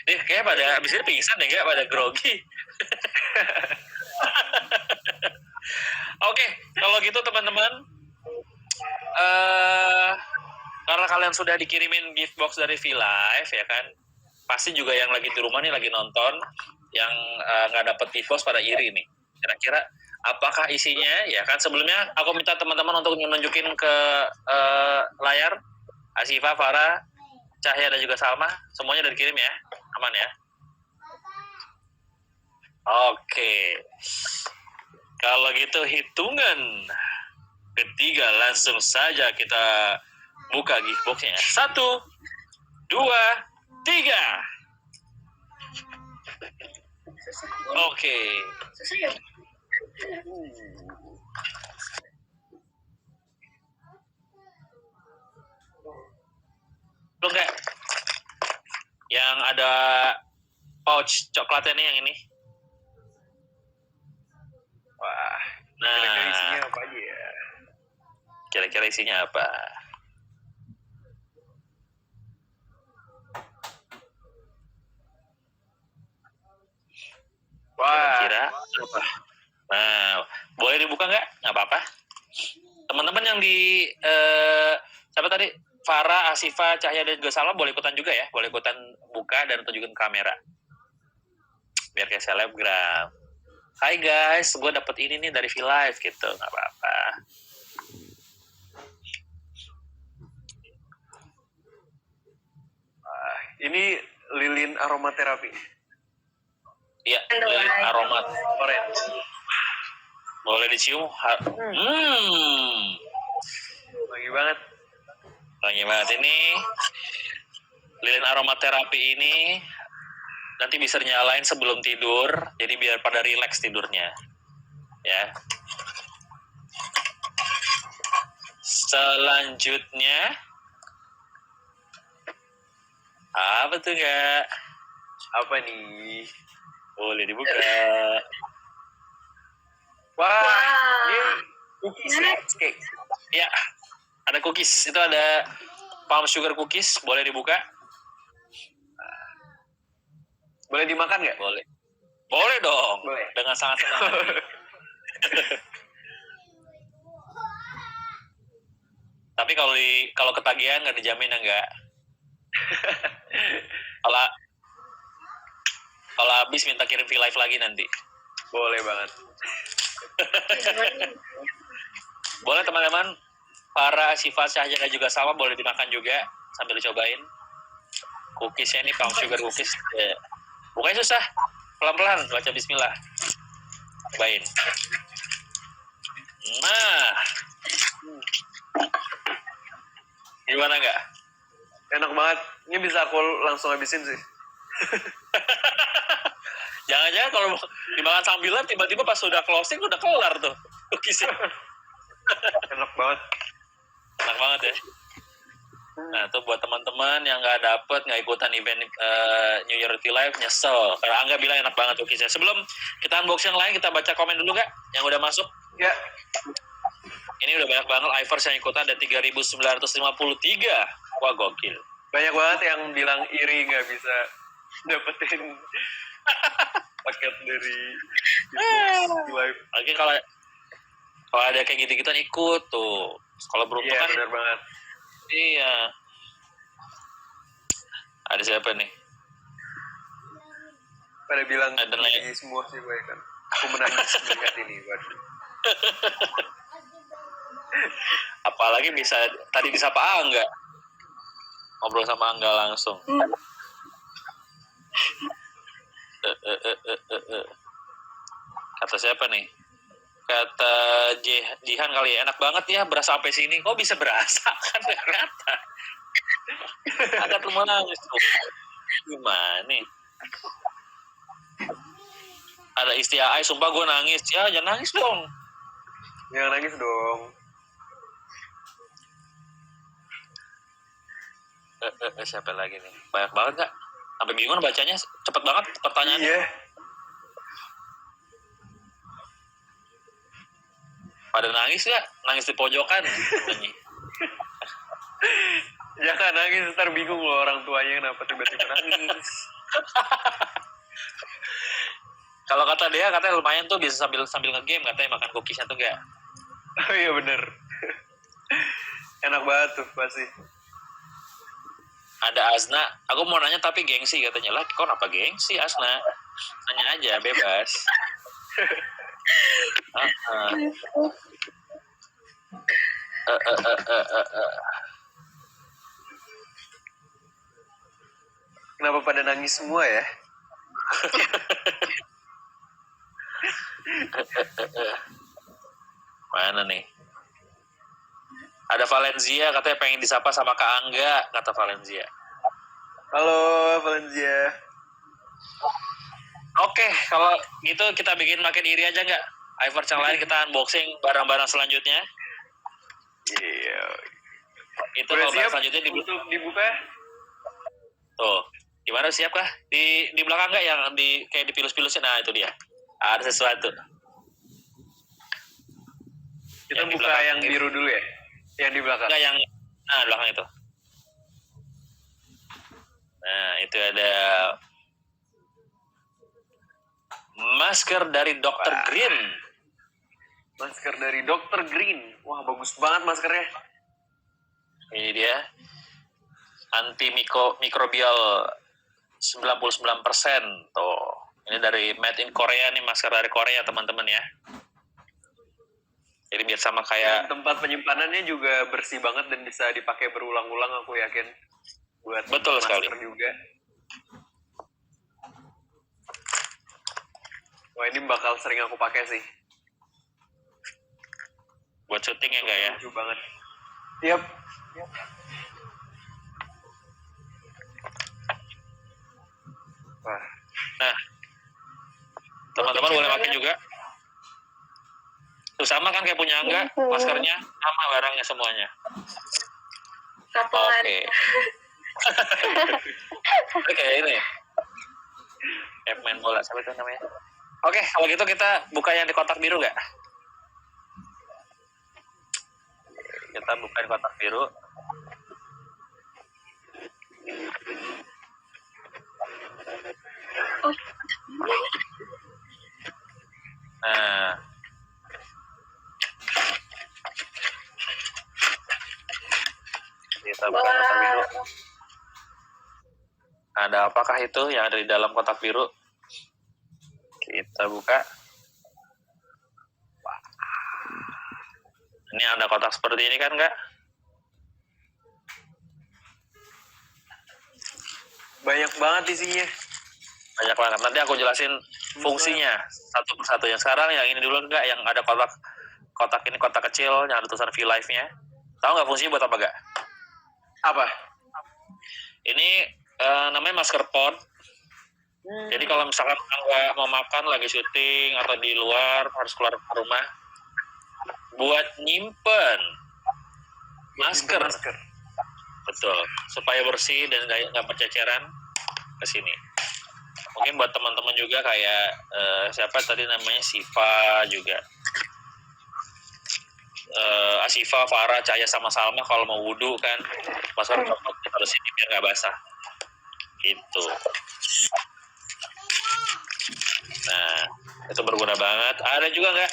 Nih, kayaknya pada abis ini pingsan deh, nggak pada grogi. Oke, kalau gitu teman-teman, karena kalian sudah dikirimin gift box dari V-Live ya kan, pasti juga yang lagi di rumah nih lagi nonton, yang nggak dapet gift box pada iri nih. Kira-kira apakah isinya? Ya kan sebelumnya aku minta teman-teman untuk nunjukin ke layar. Asifa, Farah, Cahya dan juga Salma, semuanya udah dikirim ya, aman ya. Oke, kalau gitu hitungan ketiga langsung saja kita buka gift boxnya. 1, 2, 3. Oke. Susah ya? Belum nggak? Yang ada pouch coklatnya nih yang ini. Wah, Nah, kira-kira isinya apa aja ya? kira-kira isinya apa? Wah, Kira-kira apa? Nah, boleh dibuka nggak? Nggak apa-apa. Teman-teman yang di siapa tadi? Farah, Asifa, Cahya dan juga Salma boleh ikutan juga ya. Boleh ikutan buka dan tunjukin kamera. Biar kayak selebgram. Hai guys, gue dapet ini nih dari V-Live gitu. Nggak apa-apa. ini lilin aromaterapi. Iya, lilin aromat orange. Boleh dicium. Wangi banget. Wangi banget ini. Lilin aromaterapi ini nanti bisa nyalain sebelum tidur, jadi biar pada rileks tidurnya. Ya. Selanjutnya apa tuh nggak? Apa nih? Boleh dibuka. Wah, ini cookies ya? Cake. Ya, ada cookies. Itu ada palm sugar cookies. Boleh dibuka? Boleh dimakan nggak? Boleh. Boleh dong. Boleh. Dengan sangat senang hati. Tapi kalau ketagihan nggak dijamin enggak. Kalau habis minta kirim V-Live lagi nanti. Boleh banget. Boleh teman-teman. Para Sifat, Cahya dan juga Salma boleh dimakan juga sambil dicobain. Cookiesnya ini palm sugar cookies. Bukannya susah. Pelan-pelan baca bismillah. Cobain. Nah. Gimana enggak? Enak banget. Ini bisa aku langsung habisin sih. Jangan-jangan kalau dimakan sambilan tiba-tiba pas sudah closing udah kelar tuh cookiesnya. Enak banget. Enak banget ya. Nah, itu buat teman-teman yang nggak ikutan event New Year V-Live nyesel. Karena Angga bilang enak banget cookiesnya. Sebelum kita unboxing yang lain, kita baca komen dulu nggak? Yang udah masuk. Ya. Ini udah banyak banget Ivers yang ikutan, ada 3.953. Wah, gokil. Banyak banget yang bilang iri nggak bisa dapetin paket dari Xbox Live. Oke, kalau ada kayak gitu-gituan ikut tuh. Kalau beruntung Iya, kan, benar banget. iya. Ada siapa nih? Pada bilang Ada iri semua sih gue kan. Aku menangis melihat ini, waduh. Apalagi bisa tadi disapa Angga. Ngobrol sama Angga langsung. Kata siapa nih? Kata Jihan kali ya, enak banget ya berasa sampai sini. Kok bisa berasa? Kan ternyata. Agak tuh nangis tuh. Gimana nih? Ada istiaai, sumpah gue nangis. Ya, jangan nangis dong. Jangan nangis dong. Siapa lagi nih? Banyak banget gak? Sampai bingung bacanya, cepet banget pertanyaannya. Iya. Pada nangis gak? Nangis di pojokan. Jangan nangis, ntar bingung loh orang tuanya kenapa tiba-tiba nangis. Kalau kata dia, katanya lumayan tuh bisa sambil nge-game, katanya makan cookiesnya tuh enggak. Oh iya bener. Enak banget tuh pasti. Ada Asna, aku mau nanya tapi gengsi katanya. Lah, kok kenapa gengsi Asna? Tanya aja, bebas. Kenapa pada nangis semua ya? Mana nih? Ada Valencia, katanya pengen disapa sama Kak Angga, kata Valencia. Halo Valencia. Oke, kalau gitu kita bikin makin iri aja nggak? Ivers yang lain kita unboxing barang-barang selanjutnya. Iya. Itu Udah kalau siap selanjutnya untuk dibuka? tuh. Gimana, siap kah? Di belakang nggak yang kayak dipilus-pilusin? Nah, itu dia. Ada sesuatu. Kita Yang di buka belakang yang itu. biru dulu ya? Yang di belakang? Enggak yang belakang itu. Nah, itu ada masker dari Dr. Green. Masker dari Dr. Green. Wah, bagus banget maskernya. Ini dia. Antimikrobial 99%. Tuh. Ini dari Made in Korea nih, masker dari Korea teman-teman ya. Jadi biar sama kayak Tempat penyimpanannya juga bersih banget dan bisa dipakai berulang-ulang, aku yakin. Buat Betul masker sekali. juga. Wah, ini bakal sering aku pakai sih. buat syuting ya enggak ya? Lucu banget. Yap. Wah, Nah, teman-teman boleh pakai juga. Tuh sama kan kayak punya Angga, maskernya sama barangnya semuanya. Kapelan. Oke. Oke, ini. Kayak main bola, siapa itu namanya? Oke, kalau gitu kita buka yang di kotak biru nggak? Kita buka di kotak biru. Oh, Nah, kita buka kotak biru. Ada apakah itu yang ada di dalam kotak biru? Kita buka. Wah. Ini ada kotak seperti ini kan, nggak? banyak banget isinya. Banyak banget. Nanti aku jelasin fungsinya satu persatu. Yang sekarang yang ini dulu enggak, yang ada kotak ini kotak kecil yang ada tulisan V-Live-nya. Tahu nggak fungsinya buat apa enggak? Apa? Ini namanya masker pod. Jadi kalau misalkan nggak mau makan lagi syuting atau di luar harus keluar ke rumah, buat nyimpen masker. Betul, supaya bersih dan nggak berceceran ke sini. Mungkin buat teman-teman juga kayak siapa tadi namanya, Siva juga. Asifa, Farah, Cahaya sama Salma kalau mau wudhu kan masker harus ini biar nggak basah gitu. Nah itu berguna banget. Ada juga nggak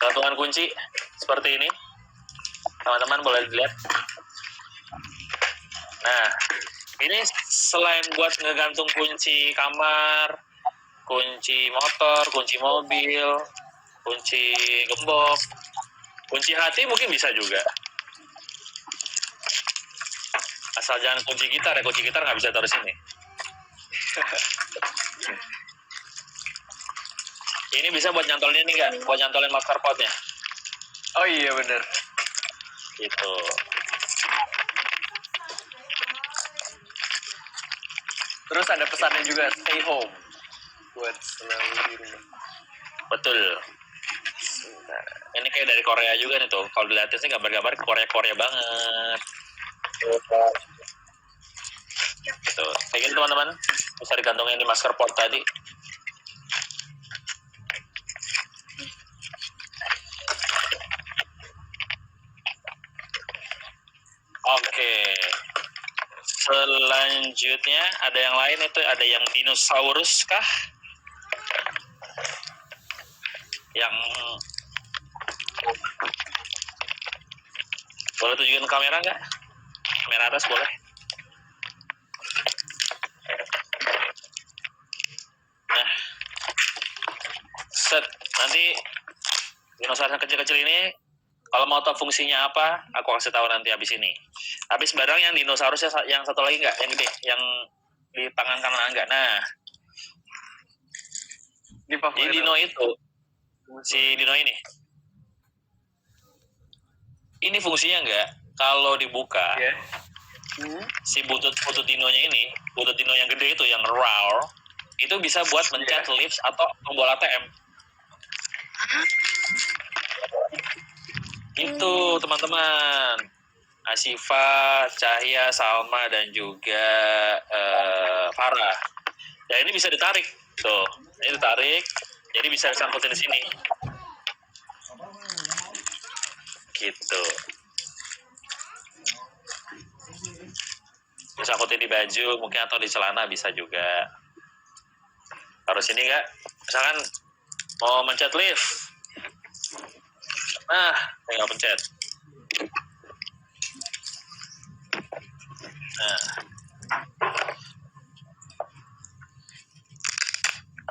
gantungan kunci seperti ini, teman-teman boleh dilihat. Nah ini selain buat ngegantung kunci kamar, kunci motor, kunci mobil, kunci gembok, kunci hati mungkin bisa juga. Asal jangan kunci gitar ya, kunci gitar nggak bisa taruh sini. Ini bisa buat nyantolin ini nggak? Buat nyantolin masker potnya. Oh iya bener. Gitu. Terus ada pesannya juga, stay home. Buat selalu di rumah. Betul. Nah, ini kayak dari Korea juga nih tuh. Kalau dilihatin sih gambar-gambar Korea-Korea banget. Gitu. Kayak gitu teman-teman. Bisa digantungin di masker pot tadi. Oke. Selanjutnya ada yang lain itu, ada yang dinosaurus kah? Yang boleh tunjukin kamera nggak? Kamera atas boleh. Nah, set nanti dinosaurus yang kecil-kecil ini kalau mau tahu fungsinya apa, aku kasih tahu nanti habis ini. Habis barang yang dinosaurusnya yang satu lagi nggak, yang gede, yang di tangan kanan enggak. Nah, Ini jadi dino itu, si dino ini fungsinya enggak, kalau dibuka, ya. si butut dinonya ini, butut dino yang gede itu, yang roar, itu bisa buat mencet lift atau tombol ATM. Itu teman-teman, Asifa, Cahya, Salma, dan juga Farah. Ya ini bisa ditarik, tuh, ini ditarik, jadi bisa disangkutin di sini. Gitu. Bisa angkutin di baju mungkin atau di celana bisa juga. Taruh sini nggak? Misalkan mau mencet lift. Nah, tinggal pencet.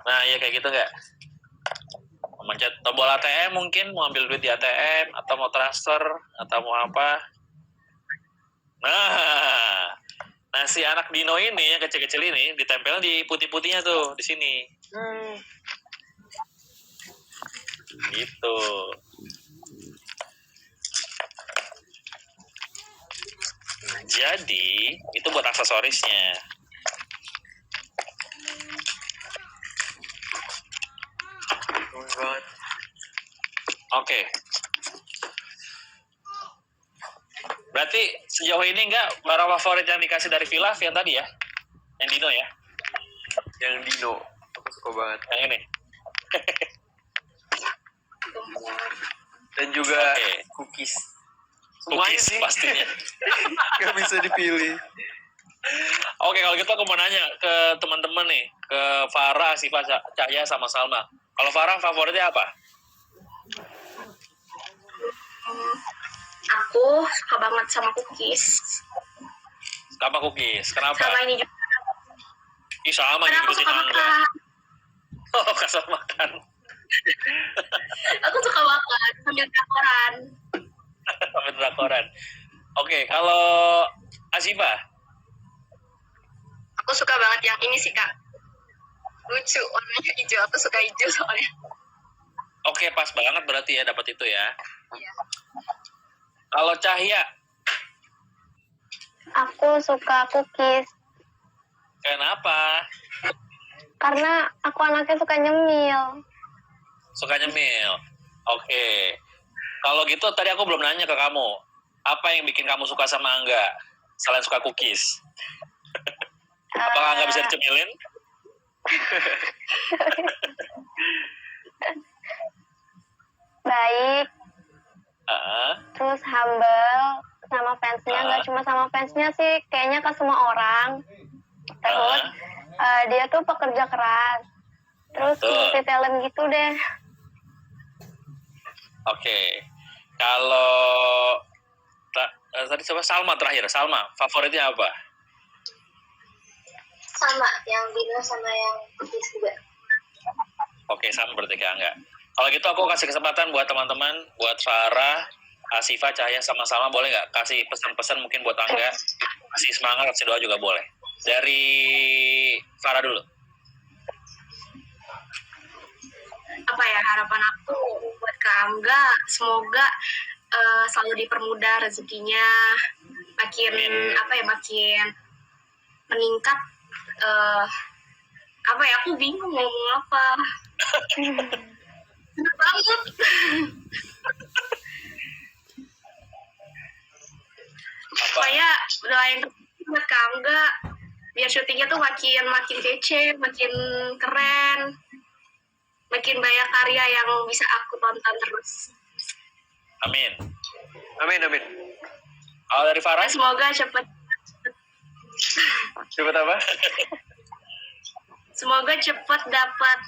Nah, ya kayak gitu nggak? Mencet tombol ATM mungkin, mau ambil duit di ATM, atau mau transfer, atau mau apa. Nah si anak dino ini, yang kecil-kecil ini, ditempel di putih-putihnya tuh, di sini. Gitu. Jadi, itu buat aksesorisnya. Oke. Berarti sejauh ini enggak barang favorit yang dikasih dari Villa yang tadi ya? Yang dino ya? Yang dino. Aku suka banget. Yang ini? Dan juga cookies. Cookies pastinya. Gak bisa dipilih. Oke, kalau gitu aku mau nanya ke teman-teman nih, ke Farah, Asifa, Cahya, sama Salma. Kalau Farah favoritnya apa? Aku suka banget sama cookies. Apa cookies? Kenapa? Sama ini juga. Ih, sama Karena aku gitu suka makan. Oh, kasar makan. Aku suka makan sambil drakoran. Sampai drakoran. Oke, kalau Asifa? Aku suka banget yang ini sih, Kak. Lucu, warnanya hijau. Aku suka hijau soalnya. Oke, pas banget berarti ya dapat itu ya. Iya. Kalau Cahya? Aku suka cookies. Kenapa? Karena aku anaknya suka nyemil. Suka nyemil. Oke. Kalau gitu tadi aku belum nanya ke kamu. Apa yang bikin kamu suka sama Angga? Selain suka cookies. Apakah Angga bisa dicemilin? Baik. terus humble sama fansnya, nggak cuma sama fansnya sih, kayaknya ke semua orang. Terus dia tuh pekerja keras, terus multi talent gitu deh. Oke. Kalau tadi coba Salma terakhir. Salma, favoritnya apa? Sama yang biru sama yang putih juga. Oke, sama berarti kayak enggak. Kalau gitu aku kasih kesempatan buat teman-teman, buat Farah, Asifa, Cahaya sama-sama, boleh nggak kasih pesan-pesan mungkin buat Angga, kasih semangat, kasih doa juga boleh. Dari Farah dulu. Apa ya, harapan aku buat Kak Angga, semoga selalu dipermudah rezekinya, makin makin meningkat. Apa ya, aku bingung ngomong apa. Enak banget. Supaya doain buat Kak Angga biar syutingnya tuh makin kece, makin keren, makin banyak karya yang bisa aku tonton terus. Amin. Amin, amin. Kalau dari Farah? Semoga cepet Apa? Semoga cepet dapat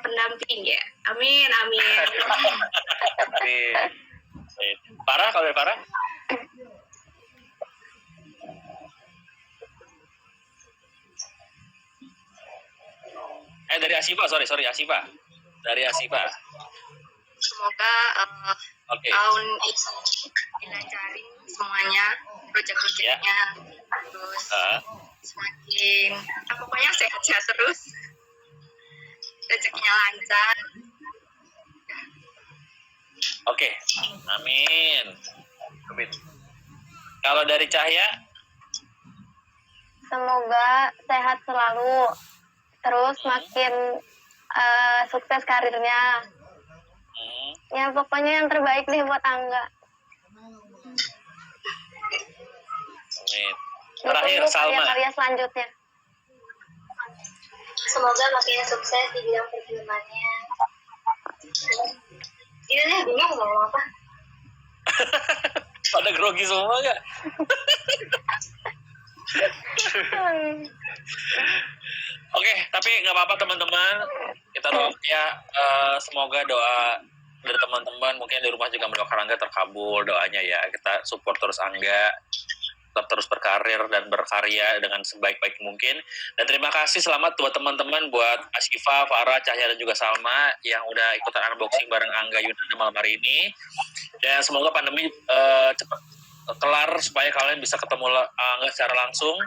pendamping ya. Amin, amin. Amin. Farah, kalau dari Farah? Dari Asifa, sorry Asifa. Dari Asifa. Semoga Oke. tahun ini dilancarin semuanya, proyek-proyeknya, terus semakin pokoknya sehat-sehat terus, rezekinya lancar. Oke. Amin. Amin. Kalau dari Cahaya? Semoga sehat selalu, terus makin sukses karirnya. Ya pokoknya yang terbaik deh buat Angga. Amin. Terakhir Ditunggu Salma. karya-karya selanjutnya. Semoga makin sukses di bidang perfilmannya. Iya deh, bingung mau ngomong apa. Pada grogi semua nggak? Oke, tapi nggak apa-apa teman-teman. Kita doa ya, semoga doa dari teman-teman mungkin di rumah juga mendoakan Angga terkabul doanya ya. Kita support terus Angga, tetap terus berkarir dan berkarya dengan sebaik-baik mungkin. Dan terima kasih, selamat buat teman-teman, buat Asifa, Farah, Cahaya, dan juga Salma yang udah ikutan unboxing bareng Angga Yunanda malam hari ini. Dan semoga pandemi cepat kelar supaya kalian bisa ketemu Angga secara langsung.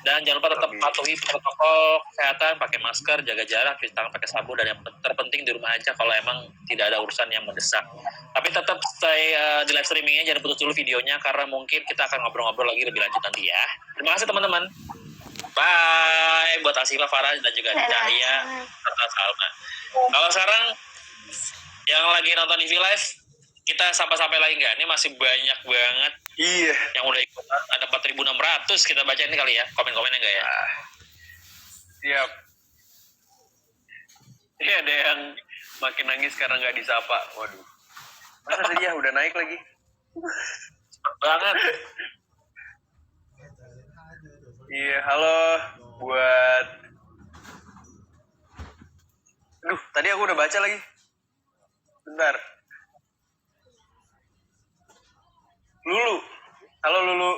Dan jangan lupa tetap patuhi protokol kesehatan, pakai masker, jaga jarak, cuci tangan pakai sabun, dan yang terpenting di rumah aja kalau emang tidak ada urusan yang mendesak. Tapi tetap stay di live streamingnya, jangan putus dulu videonya karena mungkin kita akan ngobrol-ngobrol lagi lebih lanjut nanti ya. Terima kasih teman-teman. Bye buat Asifa, Farah, dan juga Cahaya serta Salma. Kalau sekarang yang lagi nonton di V-Live, kita sampai lagi nggak? Ini masih banyak banget Iya. yang udah ikutan. Ada 4.600, kita baca ini kali ya, komen-komennya nggak ya? Siap. Ini ada yang makin nangis karena nggak disapa. Waduh. Masa sih ya udah naik lagi. Banget. Iya, halo buat. Aduh, tadi aku udah baca lagi. Bentar. Lulu. Halo Lulu.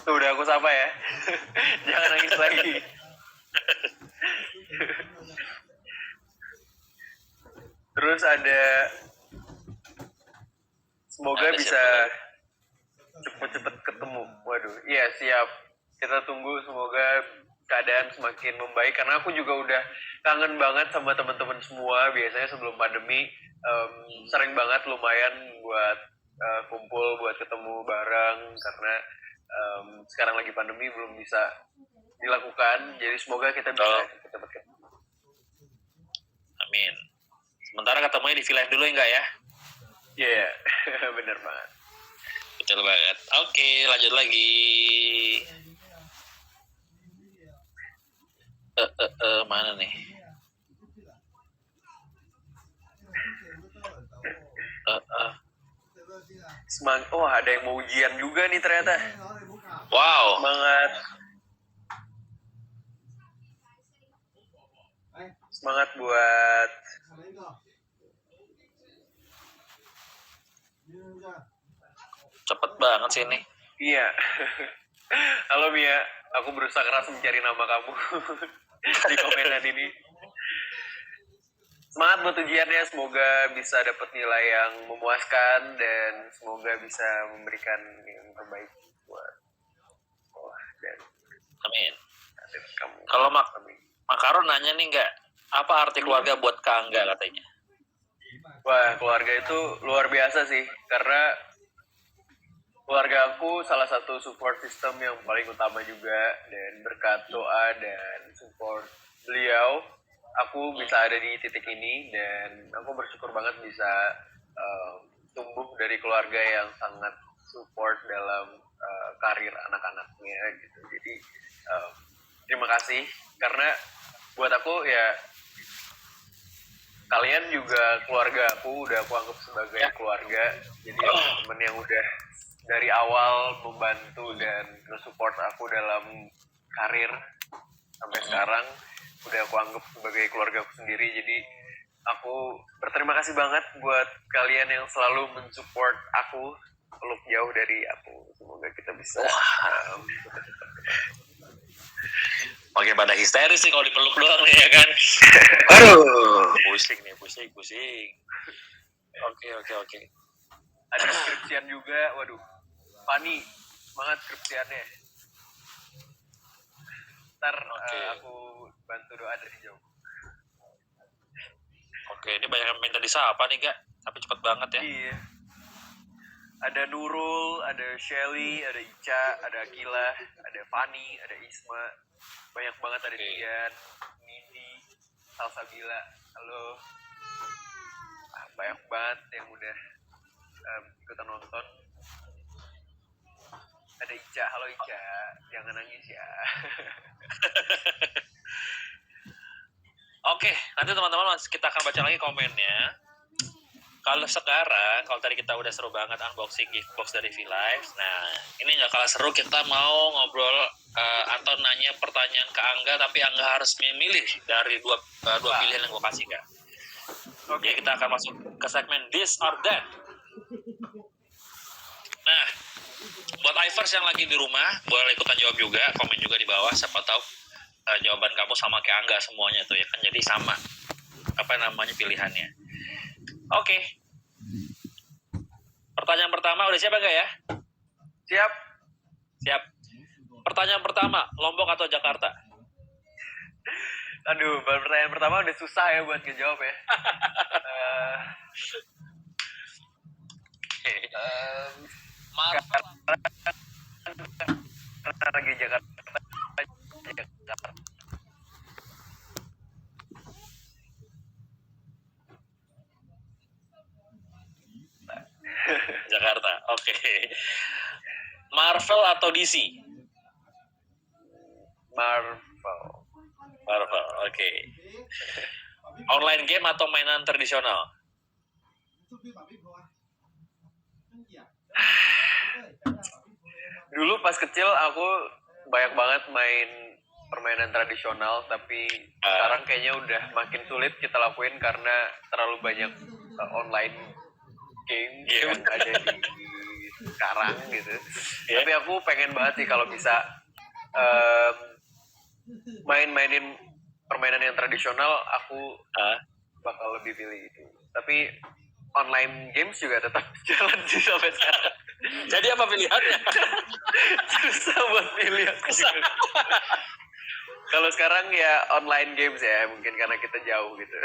Tuh udah aku sapa ya. Jangan nangis lagi. Terus ada semoga Ada bisa siapa cepet-cepet ketemu. Waduh, iya siap. Kita tunggu semoga keadaan semakin membaik karena aku juga udah kangen banget sama teman-teman semua. Biasanya sebelum pandemi sering banget lumayan buat kumpul, buat ketemu bareng karena sekarang lagi pandemi belum bisa dilakukan. Jadi semoga kita bisa cepet ketemu. Amin. Sementara ketemunya di V-Live dulu enggak ya? Iya, bener banget. Betul banget. Oke, lanjut lagi. Mana nih? ada yang mau ujian juga nih ternyata. Wow. Semangat buat Cepet banget sih ini. Iya. Halo Mia, aku berusaha keras mencari nama kamu di komenan ini. Semangat buat ujiannya, semoga bisa dapat nilai yang memuaskan dan semoga bisa memberikan yang terbaik buat sekolah dan Amin. kamu. Kalau Makaron nanya nih nggak, apa arti keluarga buat Kak Angga katanya? Wah, keluarga itu luar biasa sih, karena keluarga aku salah satu support system yang paling utama juga, dan berkat doa dan support beliau, aku bisa ada di titik ini, dan aku bersyukur banget bisa tumbuh dari keluarga yang sangat support dalam karir anak-anaknya gitu. Jadi terima kasih, karena buat aku ya kalian juga keluarga aku, udah aku anggap sebagai keluarga. Jadi teman yang udah dari awal membantu dan nge-support aku dalam karir sampai sekarang udah aku anggap sebagai keluarga aku sendiri. Jadi aku berterima kasih banget buat kalian yang selalu mensupport aku, peluk jauh dari aku. Semoga kita bisa Makin pada histeris sih kalau dipeluk doang nih ya kan. Aduh, Pusing. Oke. ada skripsian juga. Waduh, Fani, semangat skripsiannya. Ntar aku bantu doa dari jauh. Oke, ini banyak yang minta disapa nih Kak, tapi cepet banget ya. Iya. Ada Nurul, ada Shelly, ada Ica, ada Akila, ada Fani, ada Isma. Banyak banget, ada Dian, Nindi, Salsabila. Halo. Banyak banget yang udah ikutan nonton. Ada Ica, halo Ica, jangan nangis ya. Oke, nanti teman-teman kita akan baca lagi komennya. Kalau sekarang, kalau tadi kita udah seru banget unboxing gift box dari V-Live, nah ini nggak kalah seru, kita mau ngobrol atau nanya pertanyaan ke Angga, tapi Angga harus memilih dari dua pilihan yang gue kasih Kak. Oke, kita akan masuk ke segmen This or That. Nah, buat Ivers yang lagi di rumah, boleh ikutan jawab juga, komen juga di bawah, siapa tahu jawaban kamu sama kayak Angga semuanya tuh ya kan, jadi sama apa namanya pilihannya. Oke. Pertanyaan pertama udah siap enggak ya? Siap. Pertanyaan pertama, Lombok atau Jakarta? Aduh, pertanyaan pertama udah susah ya buat ngejawab ya. Karena lagi Jakarta. Jakarta, oke. Marvel atau DC? Marvel, oke. Online game atau mainan tradisional? Dulu pas kecil aku banyak banget main permainan tradisional, tapi sekarang kayaknya udah makin sulit kita lakuin karena terlalu banyak online game yang ada di sekarang gitu. Tapi aku pengen banget sih kalau bisa mainin permainan yang tradisional, aku bakal lebih pilih itu. Tapi online games juga tetap jalan sih sampai sekarang. Jadi apa pilihannya? Susah buat pilih aku. Kalau sekarang ya online games ya, mungkin karena kita jauh gitu.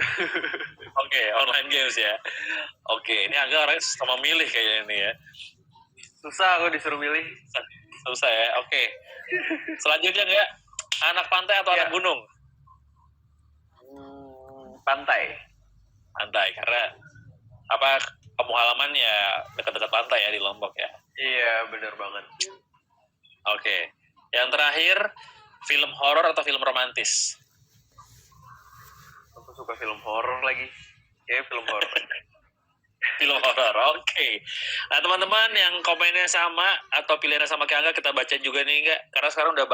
Oke, online games ya. Oke, ini agak orang sama milih kayaknya ini ya. Susah aku disuruh milih. Susah ya, oke. Selanjutnya nggak, anak pantai atau anak gunung? Pantai. Pantai, karena apa, kampung halaman ya dekat-dekat pantai ya di Lombok ya. Iya, bener banget. Oke, yang terakhir, film horor atau film romantis? Aku suka film horor lagi. Ya, film horor. film horor. Oke. Nah, teman-teman yang komennya sama atau pilihannya sama kayak Angga, kita baca juga nih enggak? Karena sekarang udah